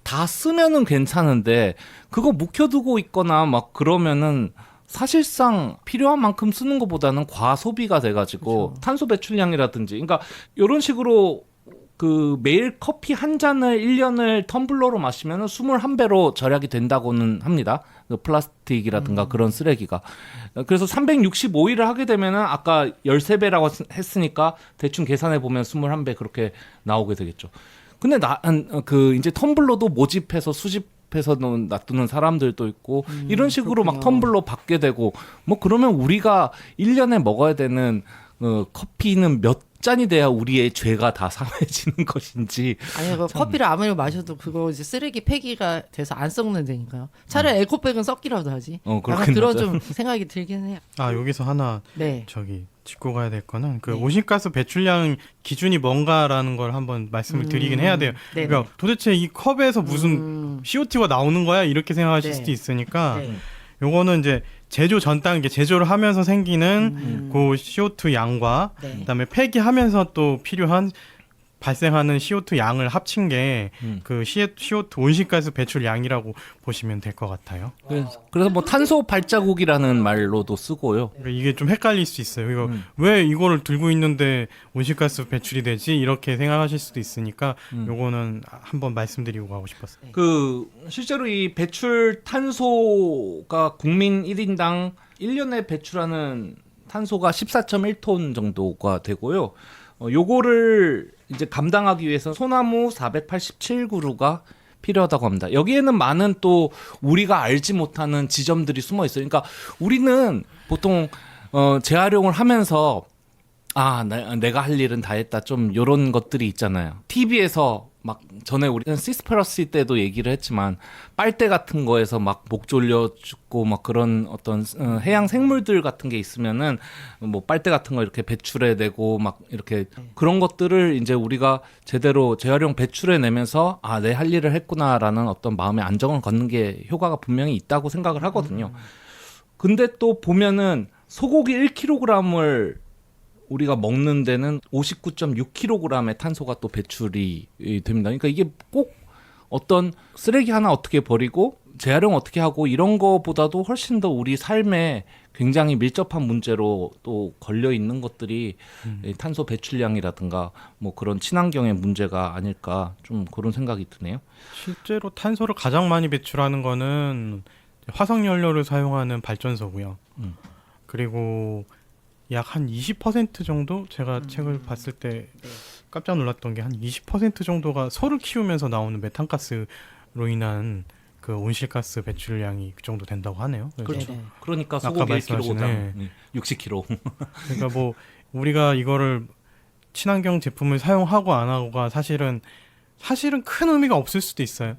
[SPEAKER 1] 다 쓰면은 괜찮은데 그거 묵혀두고 있거나 막 그러면은 사실상 필요한 만큼 쓰는 것보다는 과소비가 돼가지고 그렇죠. 탄소 배출량이라든지 그러니까 이런 식으로 그 매일 커피 한 잔을 1년을 텀블러로 마시면 21배로 절약이 된다고는 합니다. 그 플라스틱이라든가 그런 쓰레기가. 그래서 365일을 하게 되면은 아까 13배라고 했으니까 대충 계산해 보면 21배 그렇게 나오게 되겠죠. 근데 이제 텀블러도 모집해서 수집해서 놔두는 사람들도 있고 이런 식으로
[SPEAKER 3] 그렇군요.
[SPEAKER 1] 막 텀블러 받게 되고 뭐 그러면 우리가 1년에 먹어야 되는 커피는 몇 잔이 돼야 우리의 죄가 다 사해지는 것인지.
[SPEAKER 3] 아니 그 커피를 아무리 마셔도 그거 이제 쓰레기 폐기가 돼서 안 썩는 데니까요. 차라리 에코백은 썩기라도 하지. 약간
[SPEAKER 1] 그렇긴
[SPEAKER 3] 그런
[SPEAKER 1] 하죠.
[SPEAKER 3] 좀 생각이 들긴 해요.
[SPEAKER 2] 아 여기서 하나
[SPEAKER 3] 네.
[SPEAKER 2] 저기 짚고 가야 될 거는 그
[SPEAKER 3] 네.
[SPEAKER 2] 온실가스 배출량 기준이 뭔가라는 걸 한번 말씀을 드리긴 해야 돼요.
[SPEAKER 3] 네네.
[SPEAKER 2] 그러니까 도대체 이 컵에서 무슨 COT가 나오는 거야 이렇게 생각하실
[SPEAKER 3] 네.
[SPEAKER 2] 수도 있으니까
[SPEAKER 3] 네.
[SPEAKER 2] 요거는 이제 제조 전 단계 제조를 하면서 생기는 그 CO2 양과
[SPEAKER 3] 네.
[SPEAKER 2] 그다음에 폐기하면서 또 필요한 발생하는 CO2 양을 합친 게 그 CO2 온실가스 배출 양이라고 보시면 될 것 같아요.
[SPEAKER 1] 그래서 뭐 탄소 발자국이라는 말로도 쓰고요.
[SPEAKER 2] 그러니까 이게 좀 헷갈릴 수 있어요. 이거 왜 이거를 들고 있는데 온실가스 배출이 되지? 이렇게 생각하실 수도 있으니까 요거는 한번 말씀드리고 가고 싶었어요.
[SPEAKER 1] 그 실제로 이 배출 탄소가 국민 1인당 1년에 배출하는 탄소가 14.1톤 정도가 되고요. 요거를 이제 감당하기 위해서 소나무 487그루가 필요하다고 합니다. 여기에는 많은 또 우리가 알지 못하는 지점들이 숨어 있어요. 그러니까 우리는 보통 재활용을 하면서 내가 할 일은 다 했다. 좀 요런 것들이 있잖아요. TV에서 막 전에 우리 시스퍼러시 때도 얘기를 했지만 빨대 같은 거에서 막 목 졸려 죽고 막 그런 어떤 해양 생물들 같은 게 있으면은 뭐 빨대 같은 거 이렇게 배출해 내고 막 이렇게 그런 것들을 이제 우리가 제대로 재활용 배출해 내면서 내 할 일을 했구나라는 어떤 마음의 안정을 갖는 게 효과가 분명히 있다고 생각을 하거든요. 근데 또 보면은 소고기 1kg을 우리가 먹는 데는 59.6kg의 탄소가 또 배출이 됩니다. 그러니까 이게 꼭 어떤 쓰레기 하나 어떻게 버리고 재활용 어떻게 하고 이런 거보다도 훨씬 더 우리 삶에 굉장히 밀접한 문제로 또 걸려 있는 것들이 이 탄소 배출량이라든가 뭐 그런 친환경의 문제가 아닐까 좀 그런 생각이 드네요.
[SPEAKER 2] 실제로 탄소를 가장 많이 배출하는 거는 화석 연료를 사용하는 발전소고요. 그리고 약 한 20% 정도 제가 책을 봤을 때 깜짝 놀랐던 게 한 20% 정도가 소를 키우면서 나오는 메탄가스로 인한 그 온실가스 배출량이 그 정도 된다고 하네요. 그래서
[SPEAKER 3] 네네.
[SPEAKER 1] 그러니까
[SPEAKER 2] 아까
[SPEAKER 1] 소고기
[SPEAKER 2] 말씀하신,
[SPEAKER 1] 1kg 60kg.
[SPEAKER 2] 그러니까 뭐 우리가 이거를 친환경 제품을 사용하고 안 하고가 사실은 큰 의미가 없을 수도 있어요.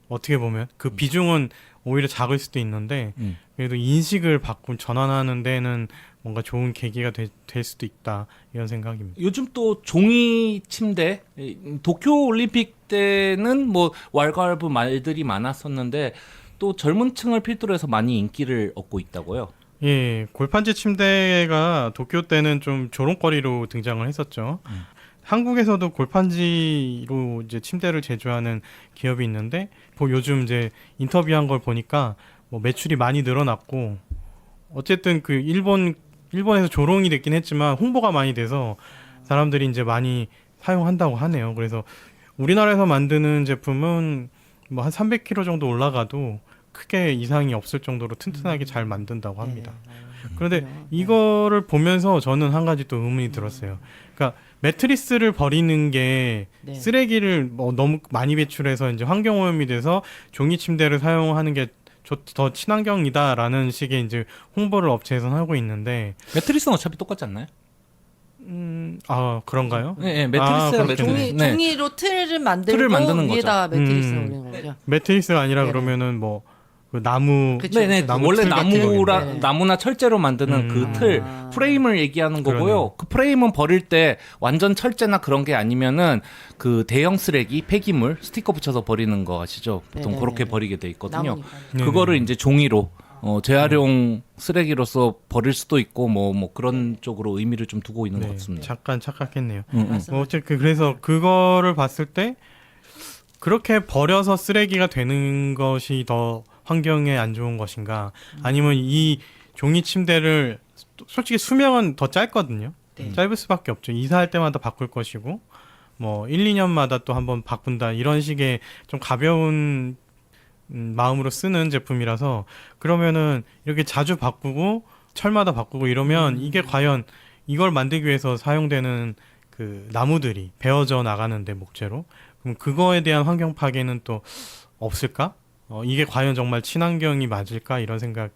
[SPEAKER 2] 어떻게 보면 그 비중은 오히려 작을 수도 있는데 그래도 인식을 전환하는 데는 뭔가 좋은 계기가 될 수도 있다 이런 생각입니다.
[SPEAKER 1] 요즘 또 종이 침대 도쿄 올림픽 때는 뭐 왈가왈부 말들이 많았었는데 또 젊은 층을 필두로 해서 많이 인기를 얻고 있다고요.
[SPEAKER 2] 예, 골판지 침대가 도쿄 때는 좀 조롱거리로 등장을 했었죠. 한국에서도 골판지로 이제 침대를 제조하는 기업이 있는데 뭐 요즘 이제 인터뷰한 걸 보니까 뭐 매출이 많이 늘어났고 어쨌든 그 일본에서 조롱이 됐긴 했지만 홍보가 많이 돼서 사람들이 이제 많이 사용한다고 하네요. 그래서 우리나라에서 만드는 제품은 뭐 한 300kg 정도 올라가도 크게 이상이 없을 정도로 튼튼하게 잘 만든다고 합니다. 그런데 이거를 보면서 저는 한 가지 또 의문이 들었어요. 그러니까 매트리스를 버리는 게
[SPEAKER 3] 네.
[SPEAKER 2] 쓰레기를 뭐 너무 많이 배출해서 이제 환경 오염이 돼서 종이 침대를 사용하는 게 더 친환경이다라는 식의 이제 홍보를 업체에서는 하고 있는데
[SPEAKER 1] 매트리스는 어차피 똑같지 않나요?
[SPEAKER 2] 그런가요?
[SPEAKER 1] 네, 매트리스가
[SPEAKER 2] 그렇겠네.
[SPEAKER 3] 종이로 틀을 만들고
[SPEAKER 1] 틀을 만드는
[SPEAKER 3] 위에다
[SPEAKER 2] 거죠.
[SPEAKER 3] 매트리스를 올리는 거죠.
[SPEAKER 2] 매트리스가 아니라
[SPEAKER 3] 네네.
[SPEAKER 2] 그러면은 뭐 그 나무
[SPEAKER 3] 그쵸.
[SPEAKER 1] 네네.
[SPEAKER 2] 나무
[SPEAKER 1] 원래
[SPEAKER 2] 틀 같은
[SPEAKER 3] 거겠네.
[SPEAKER 1] 나무나 철제로 만드는 그 틀 프레임을 얘기하는 거고요.
[SPEAKER 2] 그러네요.
[SPEAKER 1] 그 프레임은 버릴 때 완전 철제나 그런 게 아니면은 그 대형 쓰레기 폐기물 스티커 붙여서 버리는 거 아시죠? 보통
[SPEAKER 3] 네네네.
[SPEAKER 1] 그렇게 버리게 돼 있거든요.
[SPEAKER 3] 나무니까.
[SPEAKER 1] 그거를 이제 종이로 재활용 쓰레기로서 버릴 수도 있고 뭐 그런 쪽으로 의미를 좀 두고 있는 것 같습니다.
[SPEAKER 2] 잠깐 착각했네요.
[SPEAKER 3] 맞습니다.
[SPEAKER 2] 뭐 어쨌든 그래서 그거를 봤을 때 그렇게 버려서 쓰레기가 되는 것이 더 환경에 안 좋은 것인가? 아니면 이 종이 침대를 솔직히 수명은 더 짧거든요.
[SPEAKER 3] 네.
[SPEAKER 2] 짧을 수밖에 없죠. 이사할 때마다 바꿀 것이고 뭐 1, 2년마다 또 한번 바꾼다 이런 식의 좀 가벼운 마음으로 쓰는 제품이라서 그러면은 이렇게 자주 바꾸고 철마다 바꾸고 이러면 이게 과연 이걸 만들기 위해서 사용되는 그 나무들이 베어져 나가는데 목재로 그럼 그거에 대한 환경 파괴는 또 없을까? 이게 과연 정말 친환경이 맞을까 이런 생각이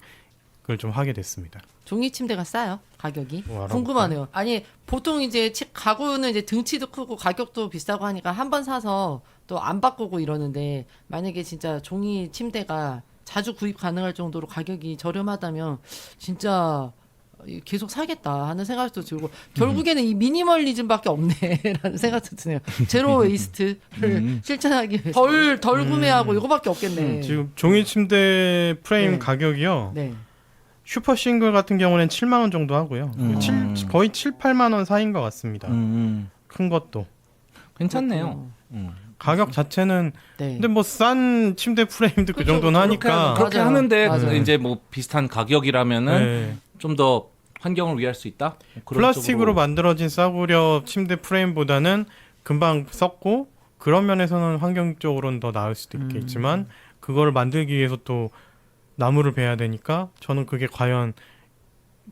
[SPEAKER 2] 생각을 좀 하게 됐습니다.
[SPEAKER 3] 종이 침대가 싸요? 가격이?
[SPEAKER 2] 뭐 알아볼까요?
[SPEAKER 3] 궁금하네요. 아니 보통 이제 가구는 이제 등치도 크고 가격도 비싸고 하니까 한 번 사서 또 안 바꾸고 이러는데 만약에 진짜 종이 침대가 자주 구입 가능할 정도로 가격이 저렴하다면 진짜 계속 사겠다 하는 생각도 들고 결국에는 이 미니멀리즘밖에 없네라는 생각도 드네요. 제로 웨이스트를 실천하기 위해 덜 구매하고 이거밖에 없겠네.
[SPEAKER 2] 지금 종이 침대 프레임
[SPEAKER 3] 네.
[SPEAKER 2] 가격이요.
[SPEAKER 3] 네.
[SPEAKER 2] 슈퍼 싱글 같은 경우는 7만 원 정도 하고요. 거의 7, 8만 원 사이인 것 같습니다. 큰 것도.
[SPEAKER 1] 괜찮네요.
[SPEAKER 2] 가격 자체는
[SPEAKER 3] 네.
[SPEAKER 2] 근데 뭐 싼 침대 프레임도 그
[SPEAKER 3] 그쵸,
[SPEAKER 2] 정도는 하니까
[SPEAKER 1] 그렇게
[SPEAKER 3] 맞아요.
[SPEAKER 1] 하는데
[SPEAKER 3] 맞아요.
[SPEAKER 1] 이제 뭐 비슷한 가격이라면은
[SPEAKER 2] 네.
[SPEAKER 1] 좀 더 환경을 위할 수 있다. 뭐 그런
[SPEAKER 2] 플라스틱으로
[SPEAKER 1] 쪽으로.
[SPEAKER 2] 만들어진 싸구려 침대 프레임보다는 금방 썩고 그런 면에서는 환경적으로는 더 나을 수도 있겠지만 그거를 만들기 위해서 또 나무를 베야 되니까 저는 그게 과연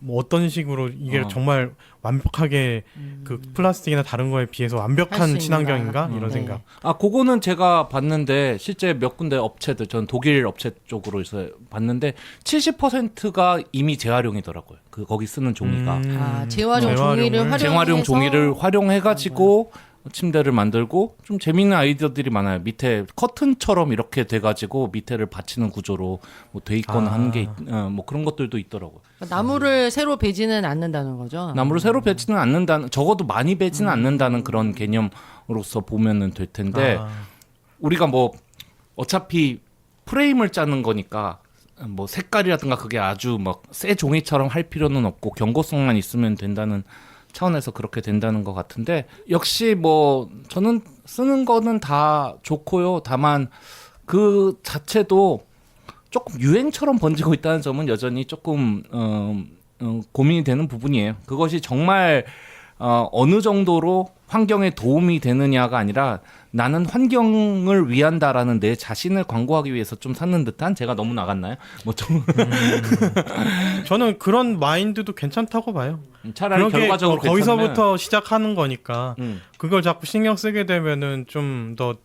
[SPEAKER 2] 뭐 어떤 식으로 이게 정말 완벽하게 그 플라스틱이나 다른 거에 비해서
[SPEAKER 3] 할수
[SPEAKER 2] 완벽한
[SPEAKER 3] 있는가.
[SPEAKER 2] 친환경인가 이런
[SPEAKER 3] 네.
[SPEAKER 2] 생각.
[SPEAKER 1] 아, 그거는 제가 봤는데 실제 몇 군데 업체들, 전 독일 업체 쪽으로 해서 봤는데 70%가 이미 재활용이더라고요. 그 거기 쓰는 종이가.
[SPEAKER 3] 재활용 종이를 활용해서
[SPEAKER 1] 재활용 종이를 활용해가지고 침대를 만들고 좀 재미있는 아이디어들이 많아요. 밑에 커튼처럼 이렇게 돼가지고 밑에를 받치는 구조로 뭐 돼 있거나 하는 게 뭐 그런 것들도 있더라고요.
[SPEAKER 3] 나무를 새로 베지는 않는다는 거죠.
[SPEAKER 1] 나무를 새로 베지는 않는다는, 적어도 많이 베지는 않는다는 그런 개념으로서 보면은 될 텐데 우리가 뭐 어차피 프레임을 짜는 거니까 뭐 색깔이라든가 그게 아주 막 새 종이처럼 할 필요는 없고 경고성만 있으면 된다는 차원에서 그렇게 된다는 것 같은데 역시 뭐 저는 쓰는 거는 다 좋고요. 다만 그 자체도 조금 유행처럼 번지고 있다는 점은 여전히 조금 고민이 되는 부분이에요. 그것이 정말 어느 정도로 환경에 도움이 되느냐가 아니라 나는 환경을 위한다라는 내 자신을 광고하기 위해서 좀 사는 듯한, 제가 너무 나갔나요? 뭐 좀
[SPEAKER 2] 저는 그런 마인드도 괜찮다고 봐요.
[SPEAKER 1] 차라리
[SPEAKER 2] 그런 게
[SPEAKER 1] 결과적으로
[SPEAKER 2] 거기서부터 시작하는 거니까
[SPEAKER 1] 괜찮으면,
[SPEAKER 2] 그걸 자꾸 신경 쓰게 되면은 좀 더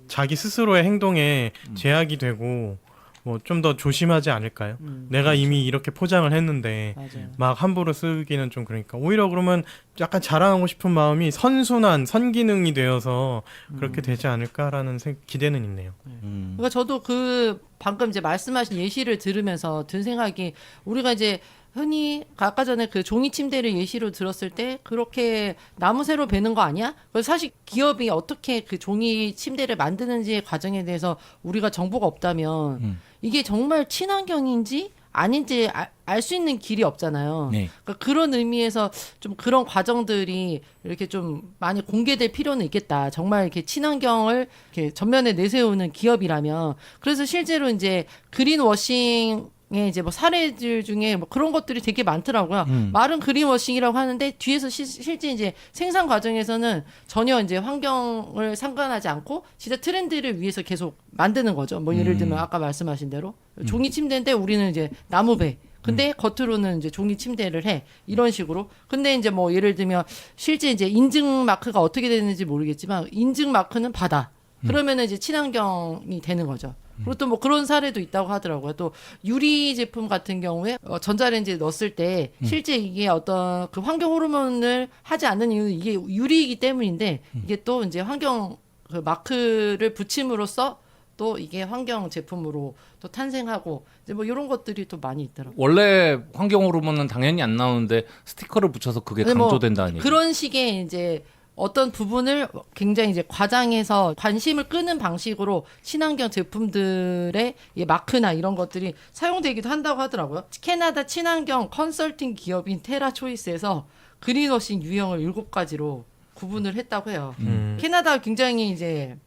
[SPEAKER 2] 자기 스스로의 행동에 제약이 되고 뭐 좀 더 조심하지 않을까요? 내가 이미 이렇게 포장을 했는데
[SPEAKER 3] 맞아요.
[SPEAKER 2] 막 함부로 쓰기는 좀 그러니까 오히려 그러면 약간 자랑하고 싶은 마음이 선순환 선기능이 되어서 그렇게 되지 않을까라는 기대는 있네요.
[SPEAKER 3] 그러니까 저도 그 방금 이제 말씀하신 예시를 들으면서 든 생각이 우리가 이제 흔히 아까 전에 그 종이 침대를 예시로 들었을 때 그렇게 나무 새로 베는 거 아니야? 그래서 사실 기업이 어떻게 그 종이 침대를 만드는지의 과정에 대해서 우리가 정보가 없다면 이게 정말 친환경인지 아닌지 알 수 있는 길이 없잖아요.
[SPEAKER 1] 네.
[SPEAKER 3] 그러니까 그런 의미에서 좀 그런 과정들이 이렇게 좀 많이 공개될 필요는 있겠다. 정말 이렇게 친환경을 이렇게 전면에 내세우는 기업이라면. 그래서 실제로 이제 그린워싱 이제 뭐 사례들 중에 뭐 그런 것들이 되게 많더라고요. 말은 그린워싱이라고 하는데 뒤에서 실제 이제 생산 과정에서는 전혀 이제 환경을 상관하지 않고 진짜 트렌드를 위해서 계속 만드는 거죠. 뭐 예를 들면 아까 말씀하신 대로 종이 침대인데 우리는 이제 나무배. 근데 겉으로는 이제 종이 침대를 해. 이런 식으로. 근데 이제 뭐 예를 들면 실제 이제 인증 마크가 어떻게 되는지 모르겠지만 인증 마크는 바다. 그러면은 이제 친환경이 되는 거죠. 그리고 또 뭐 그런 사례도 있다고 하더라고요. 또 유리 제품 같은 경우에 전자레인지에 넣었을 때 실제 이게 어떤 그 환경 호르몬을 하지 않는 이유는 이게 유리이기 때문인데 이게 또 이제 환경 그 마크를 붙임으로써 또 이게 환경 제품으로 또 탄생하고 이제 뭐 이런 것들이 또 많이 있더라고요.
[SPEAKER 1] 원래 환경 호르몬은 당연히 안 나오는데 스티커를 붙여서 그게
[SPEAKER 3] 근데 뭐
[SPEAKER 1] 강조된다는 얘기.
[SPEAKER 3] 그런 식의 이제 어떤 부분을 굉장히 이제 과장해서 관심을 끄는 방식으로 친환경 제품들의 이 마크나 이런 것들이 사용되기도 한다고 하더라고요. 캐나다 친환경 컨설팅 기업인 테라초이스에서 그린워싱 유형을 7가지로 구분을 했다고 해요. 캐나다가 굉장히 이제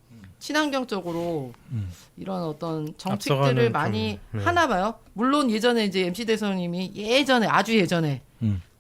[SPEAKER 3] 친환경적으로 이런 어떤 정책들을
[SPEAKER 2] 앞서가는
[SPEAKER 3] 많이
[SPEAKER 2] 좀, 네.
[SPEAKER 3] 하나 봐요. 물론 예전에 이제 MC 대통령님이 예전에 아주 예전에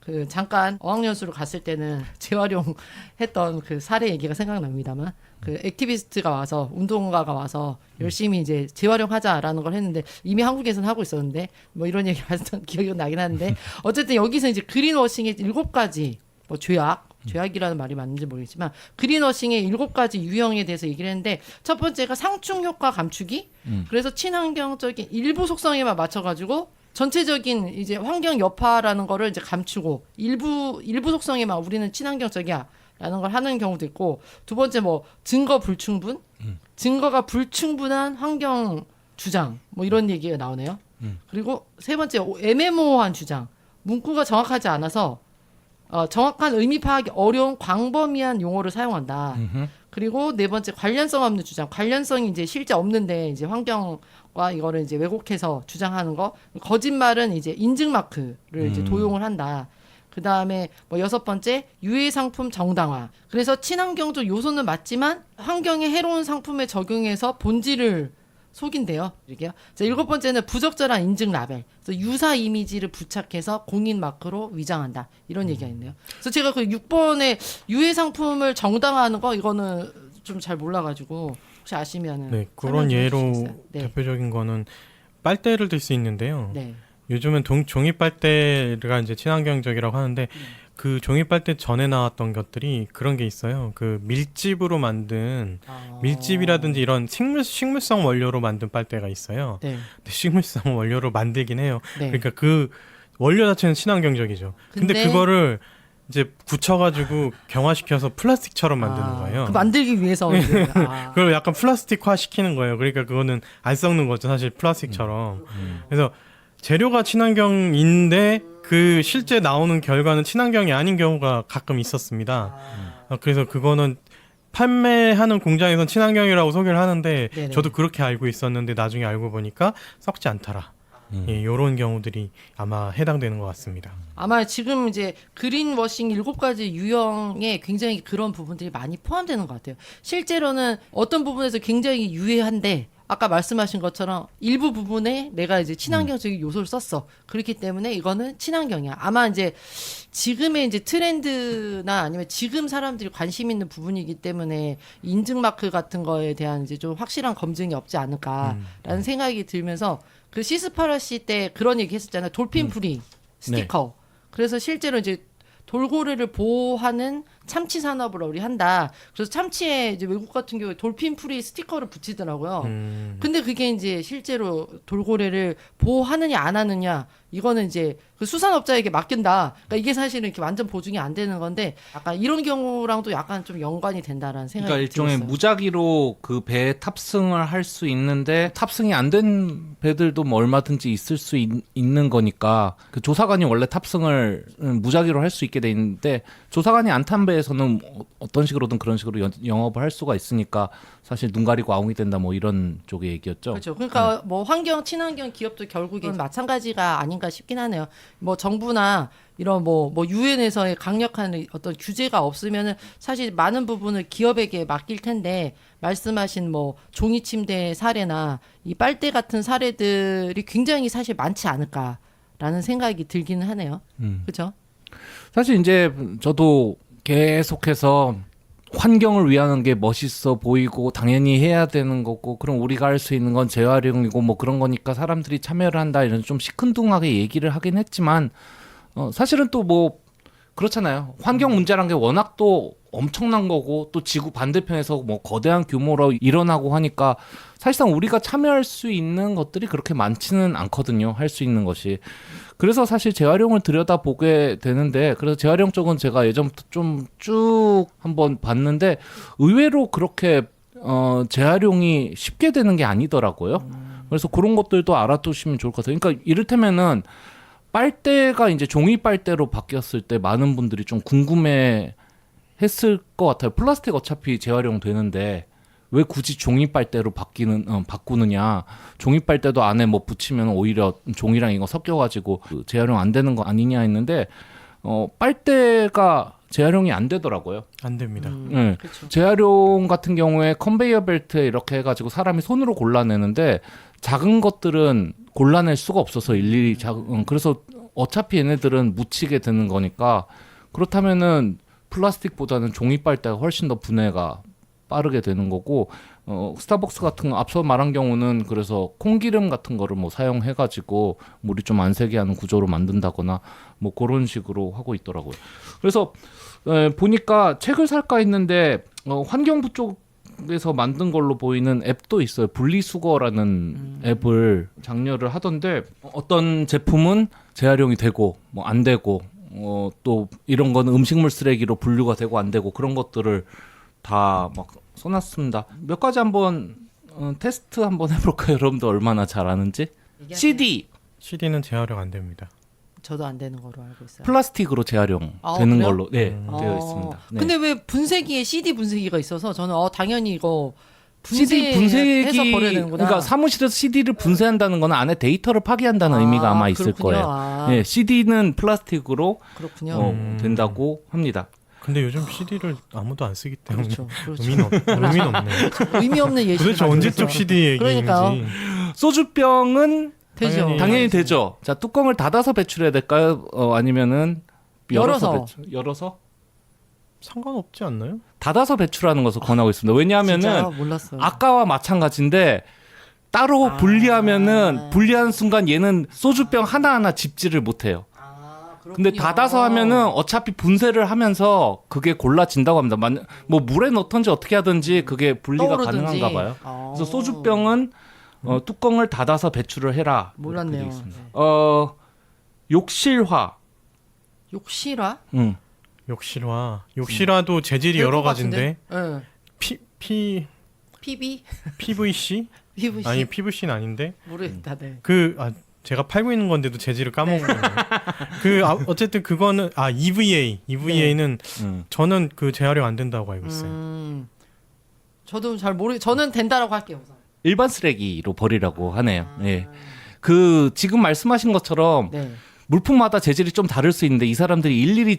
[SPEAKER 3] 그 잠깐 어학연수로 갔을 때는 재활용했던 그 사례 얘기가 생각납니다만 그 액티비스트가 와서 운동가가 와서 열심히 이제 재활용하자라는 걸 했는데 이미 한국에서는 하고 있었는데 뭐 이런 얘기를 했던 기억이 나긴 하는데 어쨌든 여기서 이제 그린워싱의 7가지 뭐 죄악이라는 말이 맞는지 모르겠지만 그린워싱의 7가지 유형에 대해서 얘기를 했는데 첫 번째가 상충 효과 감추기. 그래서 친환경적인 일부 속성에만 맞춰가지고 전체적인 이제 환경 여파라는 거를 이제 감추고 일부 속성에만 우리는 친환경적이야라는 걸 하는 경우도 있고, 두 번째 뭐 증거 불충분, 증거가 불충분한 환경 주장 뭐 이런 얘기가 나오네요. 그리고 세 번째 애매모호한 주장, 문구가 정확하지 않아서 정확한 의미 파악이 어려운 광범위한 용어를 사용한다. 그리고 네 번째 관련성 없는 주장, 관련성이 이제 실제 없는데 이제 환경과 이거를 이제 왜곡해서 주장하는 거, 거짓말은 이제 인증 마크를 이제 도용을 한다. 그 다음에 뭐 여섯 번째 유해 상품 정당화. 그래서 친환경적 요소는 맞지만 환경에 해로운 상품에 적용해서 본질을 속인대요. 이게요. 자, 일곱 번째는 부적절한 인증 라벨. 그래서 유사 이미지를 부착해서 공인 마크로 위장한다. 이런 얘기가 있네요. 그래서 제가 그 6번에 유해 상품을 정당화하는 거 이거는 좀 잘 몰라가지고 혹시 아시면은
[SPEAKER 2] 네, 그런 예로
[SPEAKER 3] 네.
[SPEAKER 2] 대표적인 거는 빨대를 들 수 있는데요.
[SPEAKER 3] 네.
[SPEAKER 2] 요즘은 종이 빨대가 이제 친환경적이라고 하는데 그 종이 빨대 전에 나왔던 것들이 그런 게 있어요. 그 밀집으로 만든 밀집이라든지 이런 식물성 원료로 만든 빨대가 있어요.
[SPEAKER 3] 네.
[SPEAKER 2] 근데 식물성 원료로 만들긴 해요.
[SPEAKER 3] 네.
[SPEAKER 2] 그러니까 그 원료 자체는 친환경적이죠. 근데 그거를 이제 굳혀가지고 경화시켜서 플라스틱처럼 만드는 거예요.
[SPEAKER 3] 그 만들기 위해서 이제,
[SPEAKER 2] 그걸 약간 플라스틱화 시키는 거예요. 그러니까 그거는 안 썩는 거죠, 사실 플라스틱처럼. 그래서 재료가 친환경인데 그 실제 나오는 결과는 친환경이 아닌 경우가 가끔 있었습니다. 그래서 그거는 판매하는 공장에선 친환경이라고 소개를 하는데
[SPEAKER 3] 네네.
[SPEAKER 2] 저도 그렇게 알고 있었는데 나중에 알고 보니까 썩지 않더라. 예, 이런 경우들이 아마 해당되는 것 같습니다.
[SPEAKER 3] 아마 지금 이제 그린워싱 7가지 유형에 굉장히 그런 부분들이 많이 포함되는 것 같아요. 실제로는 어떤 부분에서 굉장히 유해한데 아까 말씀하신 것처럼 일부 부분에 내가 이제 친환경적인 요소를 썼어. 그렇기 때문에 이거는 친환경이야. 아마 이제 지금의 이제 트렌드나 아니면 지금 사람들이 관심 있는 부분이기 때문에 인증 마크 같은 거에 대한 이제 좀 확실한 검증이 없지 않을까라는 생각이 들면서 그 시스파라시 때 그런 얘기 했었잖아요. 돌핀 프리 스티커. 그래서 실제로 이제 돌고래를 보호하는 참치 산업을 우리 한다. 그래서 참치에 이제 외국 같은 경우에 돌핀 프리 스티커를 붙이더라고요. 근데 그게 이제 실제로 돌고래를 보호하느냐 안 하느냐 이거는 이제 그 수산업자에게 맡긴다. 그러니까 이게 사실은 이렇게 완전 보증이 안 되는 건데 약간 이런 경우랑도 약간 좀 연관이 된다라는 생각이
[SPEAKER 1] 그러니까 일종의
[SPEAKER 3] 들었어요.
[SPEAKER 1] 무작위로 그 배에 탑승을 할 수 있는데 탑승이 안 된 배들도 뭐 얼마든지 있을 수 있는 거니까 그 조사관이 원래 탑승을 무작위로 할 수 있게 돼 있는데 조사관이 안 탄 배에서는 어떤 식으로든 그런 식으로 영업을 할 수가 있으니까 사실 눈 가리고 아웅이 된다 뭐 이런 쪽의 얘기였죠.
[SPEAKER 3] 그렇죠. 그러니까 뭐 환경 친환경 기업도 결국엔 마찬가지가 아닌가 싶긴 하네요. 뭐 정부나 이런 뭐 유엔에서의 강력한 어떤 규제가 없으면은 사실 많은 부분을 기업에게 맡길 텐데 말씀하신 뭐 종이 침대 사례나 이 빨대 같은 사례들이 굉장히 사실 많지 않을까라는 생각이 들기는 하네요. 그렇죠?
[SPEAKER 1] 사실 이제 저도 계속해서 환경을 위하는 게 멋있어 보이고 당연히 해야 되는 거고 그럼 우리가 할 수 있는 건 재활용이고 뭐 그런 거니까 사람들이 참여를 한다 이런 좀 시큰둥하게 얘기를 하긴 했지만 사실은 또 뭐 그렇잖아요. 환경 문제란 게 워낙 또 엄청난 거고 또 지구 반대편에서 뭐 거대한 규모로 일어나고 하니까 사실상 우리가 참여할 수 있는 것들이 그렇게 많지는 않거든요. 할 수 있는 것이. 그래서 사실 재활용을 들여다보게 되는데 그래서 재활용 쪽은 제가 예전부터 좀 쭉 한번 봤는데 의외로 그렇게 재활용이 쉽게 되는 게 아니더라고요. 그래서 그런 것들도 알아두시면 좋을 것 같아요. 그러니까 이를테면은 빨대가 이제 종이 빨대로 바뀌었을 때 많은 분들이 좀 궁금해 했을 것 같아요. 플라스틱 어차피 재활용 되는데 왜 굳이 종이 빨대로 바꾸느냐. 종이 빨대도 안에 뭐 붙이면 오히려 종이랑 이거 섞여가지고 재활용 안 되는 거 아니냐 했는데 빨대가 재활용이 안 되더라고요.
[SPEAKER 2] 안 됩니다.
[SPEAKER 1] 네.
[SPEAKER 3] 그렇죠.
[SPEAKER 1] 재활용 같은 경우에 컨베이어 벨트에 이렇게 해가지고 사람이 손으로 골라내는데 작은 것들은 골라낼 수가 없어서 일일이 그래서 어차피 얘네들은 묻히게 되는 거니까 그렇다면은 플라스틱보다는 종이 빨대가 훨씬 더 분해가 빠르게 되는 거고 스타벅스 같은 거 앞서 말한 경우는 그래서 콩기름 같은 거를 뭐 사용해가지고 물이 좀 안 새게 하는 구조로 만든다거나 뭐 그런 식으로 하고 있더라고요. 그래서 보니까 책을 살까 했는데 환경부 쪽 미국에서 만든 걸로 보이는 앱도 있어요. 분리수거라는 앱을 장려를 하던데 어떤 제품은 재활용이 되고 뭐 안 되고 또 이런 거는 음식물 쓰레기로 분류가 되고 안 되고 그런 것들을 다 막 써놨습니다. 몇 가지 한번 테스트 한번 해볼까요? 여러분들 얼마나 잘 아는지. CD
[SPEAKER 2] CD는 재활용 안 됩니다.
[SPEAKER 3] 저도 안 되는 거로 알고 있어요.
[SPEAKER 1] 플라스틱으로 재활용
[SPEAKER 3] 아,
[SPEAKER 1] 되는
[SPEAKER 3] 그래요?
[SPEAKER 1] 걸로 되어 있습니다. 네.
[SPEAKER 3] 근데 왜 분쇄기에 CD 분쇄기가 있어서 저는 당연히 이거
[SPEAKER 1] CD
[SPEAKER 3] 분쇄해서
[SPEAKER 1] 분쇄기
[SPEAKER 3] 버려야 되는구나.
[SPEAKER 1] 그러니까 사무실에서 CD를 분쇄한다는 건 안에 데이터를 파기한다는 의미가 아마 있을
[SPEAKER 3] 그렇군요.
[SPEAKER 1] 거예요.
[SPEAKER 3] 아,
[SPEAKER 1] 예, CD는 플라스틱으로
[SPEAKER 3] 그렇군요.
[SPEAKER 1] 된다고 합니다.
[SPEAKER 2] 근데 요즘 CD를 아무도 안 쓰기 때문에
[SPEAKER 3] 그렇죠. 그렇죠.
[SPEAKER 2] 의미는 없네요.
[SPEAKER 3] 의미 없는 예시.
[SPEAKER 2] 도대체 언제적 CD
[SPEAKER 3] 그러니까요.
[SPEAKER 2] 얘기인지.
[SPEAKER 1] 소주병은
[SPEAKER 3] 되죠.
[SPEAKER 1] 당연히 되죠. 자, 뚜껑을 닫아서 배출해야 될까요? 아니면은
[SPEAKER 3] 열어서.
[SPEAKER 1] 열어서?
[SPEAKER 2] 상관없지 않나요?
[SPEAKER 1] 닫아서 배출하는 것을 권하고 있습니다. 왜냐하면은
[SPEAKER 3] 진짜요? 몰랐어요.
[SPEAKER 1] 아까와 마찬가지인데 따로 분리하면은 분리하는 순간 얘는 소주병 하나하나 집지를 못해요. 근데 닫아서 하면은 어차피 분쇄를 하면서 그게 골라진다고 합니다. 뭐 물에 넣던지 어떻게 하든지 그게 분리가
[SPEAKER 3] 떠오르든지.
[SPEAKER 1] 가능한가 봐요. 그래서 소주병은 뚜껑을 닫아서 배출을 해라.
[SPEAKER 3] 몰랐네요.
[SPEAKER 1] 이렇게 돼 있습니다.
[SPEAKER 3] 네.
[SPEAKER 1] 욕실화.
[SPEAKER 3] 욕실화?
[SPEAKER 2] 욕실화도 재질이
[SPEAKER 3] 될
[SPEAKER 2] 여러
[SPEAKER 3] 것
[SPEAKER 2] 가지인데
[SPEAKER 3] 같은데? 네. PB?
[SPEAKER 2] PVC?
[SPEAKER 3] PVC?
[SPEAKER 2] 아니 PVC는 아닌데
[SPEAKER 3] 모르겠다. 네.
[SPEAKER 2] 제가 팔고 있는 건데도 재질을 까먹었네요. 어쨌든 그거는 EVA는 저는 그 재활용 안 된다고 알고 있어요.
[SPEAKER 3] 저도 저는 된다라고 할게요. 우선.
[SPEAKER 1] 일반 쓰레기로 버리라고 하네요. 예. 지금 말씀하신 것처럼
[SPEAKER 3] 네.
[SPEAKER 1] 물품마다 재질이 좀 다를 수 있는데 이 사람들이 일일이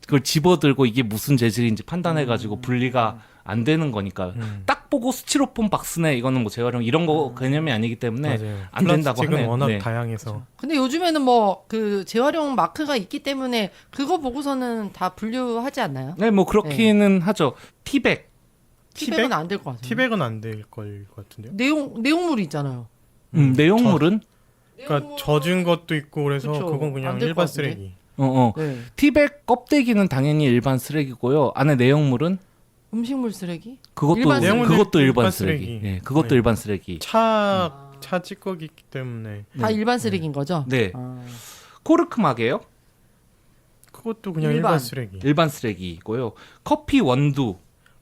[SPEAKER 1] 그걸 집어들고 이게 무슨 재질인지 판단해가지고 분리가 안 되는 거니까 딱 보고 스티로폼 박스네 이거는 뭐 재활용 이런 거 개념이 아니기 때문에
[SPEAKER 2] 맞아요.
[SPEAKER 1] 안 된다고
[SPEAKER 2] 플라스틱은
[SPEAKER 1] 하네요.
[SPEAKER 2] 워낙
[SPEAKER 1] 네.
[SPEAKER 2] 다양해서
[SPEAKER 3] 근데 요즘에는 뭐 그 재활용 마크가 있기 때문에 그거 보고서는 다 분류하지 않나요?
[SPEAKER 1] 네, 뭐 그렇기는 하죠. 티백.
[SPEAKER 3] 티백은 안 될 것 같아요.
[SPEAKER 2] 티백은 안 될 걸 같은데요.
[SPEAKER 3] 내용물이 있잖아요.
[SPEAKER 1] 내용물은
[SPEAKER 2] 그러니까 젖은 것도 있고 그래서
[SPEAKER 3] 그쵸.
[SPEAKER 2] 그건
[SPEAKER 3] 안
[SPEAKER 2] 그냥
[SPEAKER 3] 될 것
[SPEAKER 2] 일반
[SPEAKER 3] 같은데?
[SPEAKER 2] 쓰레기.
[SPEAKER 3] 네.
[SPEAKER 1] 티백 껍데기는 당연히 일반 쓰레기고요. 안에 내용물은
[SPEAKER 3] 음식물 쓰레기?
[SPEAKER 1] 그것도
[SPEAKER 3] 일반 쓰레기.
[SPEAKER 1] 그것도 일반
[SPEAKER 2] 일반
[SPEAKER 1] 쓰레기.
[SPEAKER 2] 쓰레기.
[SPEAKER 1] 예, 그것도
[SPEAKER 2] 네.
[SPEAKER 1] 일반 쓰레기.
[SPEAKER 2] 차 찌꺼기기 때문에
[SPEAKER 3] 다 일반 쓰레기인 거죠?
[SPEAKER 1] 네.
[SPEAKER 3] 아.
[SPEAKER 1] 코르크막이에요.
[SPEAKER 2] 그것도 그냥
[SPEAKER 3] 일반.
[SPEAKER 2] 일반 쓰레기.
[SPEAKER 1] 일반 쓰레기고요. 커피 원두.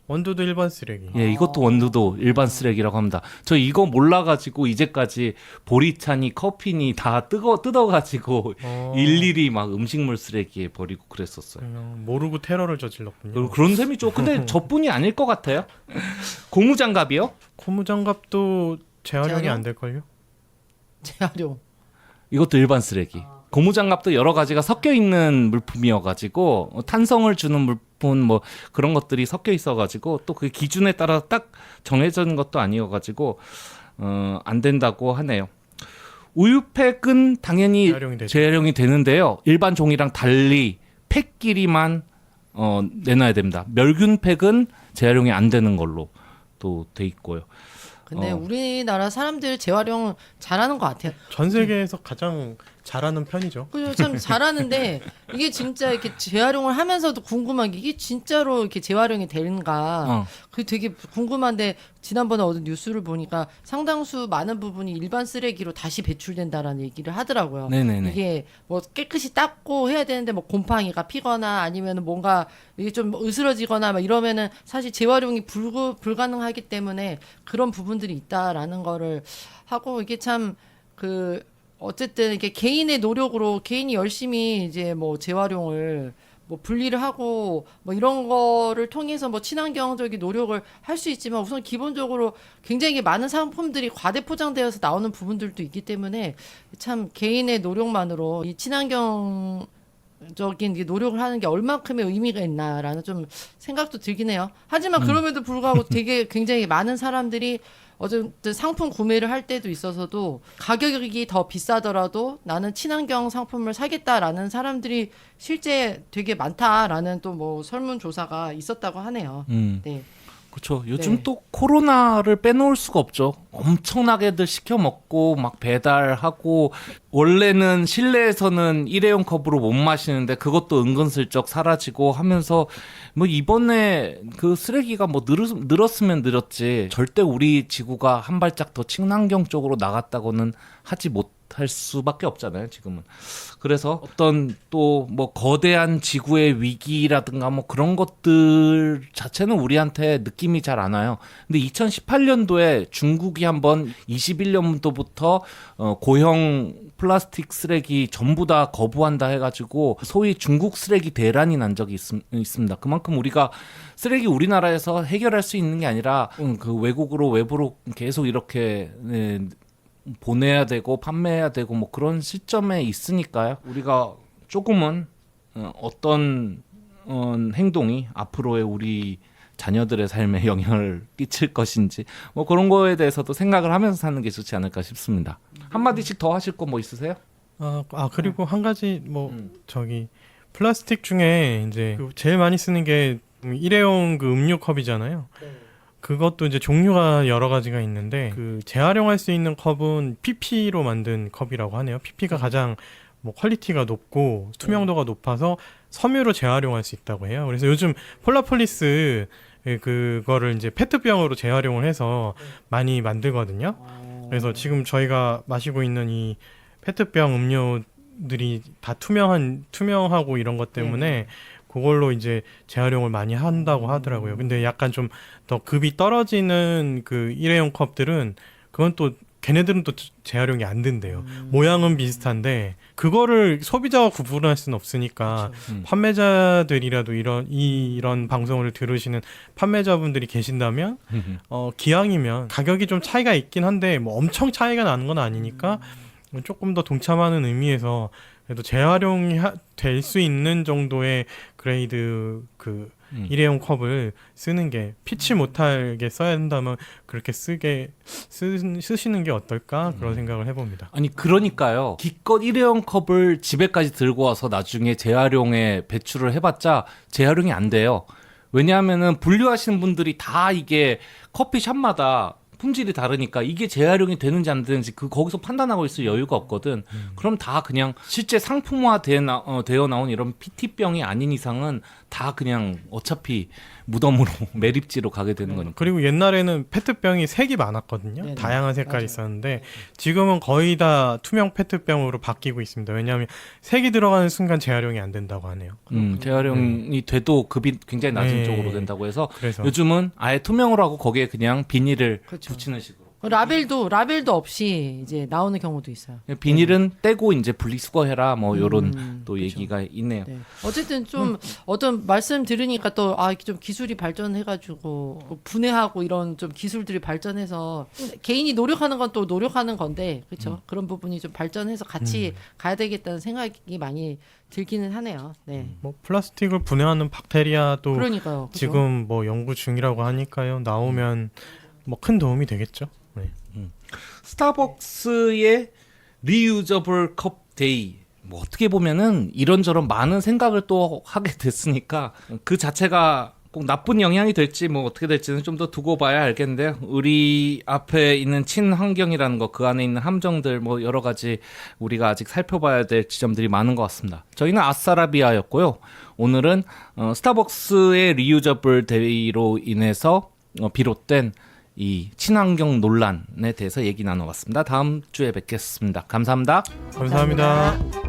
[SPEAKER 2] 원두도 일반 쓰레기.
[SPEAKER 1] 예, 이것도 원두도 일반 쓰레기라고 합니다. 저 이거 몰라가지고 이제까지 보리차니 커피니 다 뜯어가지고 일일이 막 음식물 쓰레기에 버리고 그랬었어요.
[SPEAKER 2] 그냥 모르고 테러를 저질렀군요.
[SPEAKER 1] 그런 셈이죠. 근데 저뿐이 아닐 것 같아요. 고무장갑이요?
[SPEAKER 2] 고무장갑도 재활용이
[SPEAKER 3] 재활용?
[SPEAKER 2] 안 될걸요?
[SPEAKER 3] 재활용.
[SPEAKER 1] 이것도 일반 쓰레기. 고무장갑도 여러 가지가 섞여 있는 물품이어가지고 탄성을 주는 물품 뭐 그런 것들이 섞여 있어가지고 또 그 기준에 따라 딱 정해진 것도 아니어가지고 안 된다고 하네요. 우유팩은 당연히
[SPEAKER 2] 재활용이 되죠.
[SPEAKER 1] 재활용이 되는데요. 일반 종이랑 달리 팩 길이만 내놔야 됩니다. 멸균팩은 재활용이 안 되는 걸로 또 돼 있고요.
[SPEAKER 3] 근데 우리나라 사람들 재활용 잘하는 것 같아요.
[SPEAKER 2] 전 세계에서 가장 잘하는 편이죠.
[SPEAKER 3] 그죠? 참 잘하는데 이게 진짜 이렇게 재활용을 하면서도 궁금한 게 이게 진짜로 이렇게 재활용이 되는가? 그게 되게 궁금한데 지난번에 어떤 뉴스를 보니까 상당수 많은 부분이 일반 쓰레기로 다시 배출된다라는 얘기를 하더라고요.
[SPEAKER 1] 네네네.
[SPEAKER 3] 이게 뭐 깨끗이 닦고 해야 되는데 뭐 곰팡이가 피거나 아니면 뭔가 이게 좀 으스러지거나 막 이러면은 사실 재활용이 불가능하기 때문에 그런 부분들이 있다라는 거를 하고 이게 참 어쨌든 이게 개인의 노력으로 개인이 열심히 이제 뭐 재활용을 뭐 분리를 하고 뭐 이런 거를 통해서 뭐 친환경적인 노력을 할 수 있지만 우선 기본적으로 굉장히 많은 상품들이 과대 포장되어서 나오는 부분들도 있기 때문에 참 개인의 노력만으로 이 친환경적인 노력을 하는 게 얼만큼의 의미가 있나라는 좀 생각도 들긴 해요. 하지만 그럼에도 불구하고 되게 굉장히 많은 사람들이 어쨌든 상품 구매를 할 때도 있어서도 가격이 더 비싸더라도 나는 친환경 상품을 사겠다라는 사람들이 실제 되게 많다라는 또 뭐 설문조사가 있었다고 하네요. 네.
[SPEAKER 1] 그렇죠. 요즘
[SPEAKER 3] 네.
[SPEAKER 1] 또 코로나를 빼놓을 수가 없죠. 엄청나게들 시켜 먹고 막 배달하고 원래는 실내에서는 일회용 컵으로 못 마시는데 그것도 은근슬쩍 사라지고 하면서 뭐 이번에 그 쓰레기가 뭐 늘었으면 늘었지 절대 우리 지구가 한 발짝 더 친환경 쪽으로 나갔다고는 하지 못할 수밖에 없잖아요 지금은. 그래서 어떤 또 뭐 거대한 지구의 위기라든가 뭐 그런 것들 자체는 우리한테 느낌이 잘 안 와요. 근데 2018년도에 중국이 한번 21년도부터 고형 플라스틱 쓰레기 전부 다 거부한다 해가지고 소위 중국 쓰레기 대란이 난 적이 있습니다. 그만큼 우리가 쓰레기 우리나라에서 해결할 수 있는 게 아니라 그 외부로 계속 이렇게 보내야 되고 판매해야 되고 뭐 그런 시점에 있으니까요. 우리가 조금은 어떤 행동이 앞으로의 우리 자녀들의 삶에 영향을 끼칠 것인지 뭐 그런 거에 대해서도 생각을 하면서 사는 게 좋지 않을까 싶습니다. 한마디씩 더 하실 거 뭐 있으세요?
[SPEAKER 2] 그리고 한 가지 저기 플라스틱 중에 이제 그 제일 많이 쓰는 게 일회용 그 음료 컵이잖아요. 그것도 이제 종류가 여러 가지가 있는데 그 재활용할 수 있는 컵은 PP로 만든 컵이라고 하네요. PP가 가장 뭐 퀄리티가 높고 투명도가 높아서 섬유로 재활용할 수 있다고 해요. 그래서 요즘 폴라폴리스 그거를 이제 페트병으로 재활용을 해서 많이 만들거든요. 그래서 지금 저희가 마시고 있는 이 페트병 음료들이 다 투명하고 이런 것 때문에 그걸로 이제 재활용을 많이 한다고 하더라고요. 근데 약간 좀 더 급이 떨어지는 그 일회용 컵들은 그건 또 걔네들은 또 재활용이 안 된대요. 모양은 비슷한데 그거를 소비자와 구분할 수는 없으니까 판매자들이라도 이런 방송을 들으시는 판매자분들이 계신다면 기왕이면 가격이 좀 차이가 있긴 한데 뭐 엄청 차이가 나는 건 아니니까 조금 더 동참하는 의미에서 그래도 재활용이 될 수 있는 정도의 그레이드 그 일회용 컵을 쓰는 게 피치 못하게 써야 된다면 그렇게 쓰시는 게 어떨까 그런 생각을 해봅니다.
[SPEAKER 1] 아니 그러니까요. 기껏 일회용 컵을 집에까지 들고 와서 나중에 재활용에 배출을 해봤자 재활용이 안 돼요. 왜냐하면은 분류하시는 분들이 다 이게 커피숍마다 품질이 다르니까 이게 재활용이 되는지 안 되는지 거기서 판단하고 있을 여유가 없거든. 그럼 다 그냥 실제 상품화 되어 나온 이런 PT병이 아닌 이상은 다 그냥 어차피 무덤으로 매립지로 가게 되는 거니까.
[SPEAKER 2] 그리고 옛날에는 페트병이 색이 많았거든요.
[SPEAKER 3] 네네.
[SPEAKER 2] 다양한 색깔이
[SPEAKER 3] 맞아요.
[SPEAKER 2] 있었는데 지금은 거의 다 투명 페트병으로 바뀌고 있습니다. 왜냐하면 색이 들어가는 순간 재활용이 안 된다고 하네요.
[SPEAKER 1] 재활용이 돼도 급이 굉장히 낮은
[SPEAKER 2] 네.
[SPEAKER 1] 쪽으로 된다고 해서
[SPEAKER 2] 그래서
[SPEAKER 1] 요즘은 아예 투명으로 하고 거기에 그냥 비닐을
[SPEAKER 3] 그렇죠.
[SPEAKER 1] 붙이는 식으로.
[SPEAKER 3] 라벨도 없이 이제 나오는 경우도 있어요.
[SPEAKER 1] 비닐은 떼고 이제 분리수거해라 뭐 요런 또
[SPEAKER 3] 그쵸.
[SPEAKER 1] 얘기가 있네요.
[SPEAKER 3] 네. 어쨌든 좀 어떤 말씀 들으니까 또 좀 기술이 발전해가지고 분해하고 이런 좀 기술들이 발전해서 개인이 노력하는 건 또 노력하는 건데 그렇죠. 그런 부분이 좀 발전해서 같이 가야 되겠다는 생각이 많이 들기는 하네요. 네.
[SPEAKER 2] 뭐 플라스틱을 분해하는 박테리아도
[SPEAKER 3] 그러니까요. 그죠?
[SPEAKER 2] 지금 뭐 연구 중이라고 하니까요. 나오면 뭐 큰 도움이 되겠죠. 네.
[SPEAKER 1] 스타벅스의 리유저블 컵 데이 뭐 어떻게 보면은 이런저런 많은 생각을 또 하게 됐으니까 그 자체가 꼭 나쁜 영향이 될지 뭐 어떻게 될지는 좀 더 두고 봐야 알겠는데요. 우리 앞에 있는 친환경이라는 거 그 안에 있는 함정들 뭐 여러 가지 우리가 아직 살펴봐야 될 지점들이 많은 것 같습니다. 저희는 아싸라비아였고요. 오늘은 스타벅스의 리유저블 데이로 인해서 비롯된 이 친환경 논란에 대해서 얘기 나눠봤습니다. 다음 주에 뵙겠습니다. 감사합니다.
[SPEAKER 2] 감사합니다.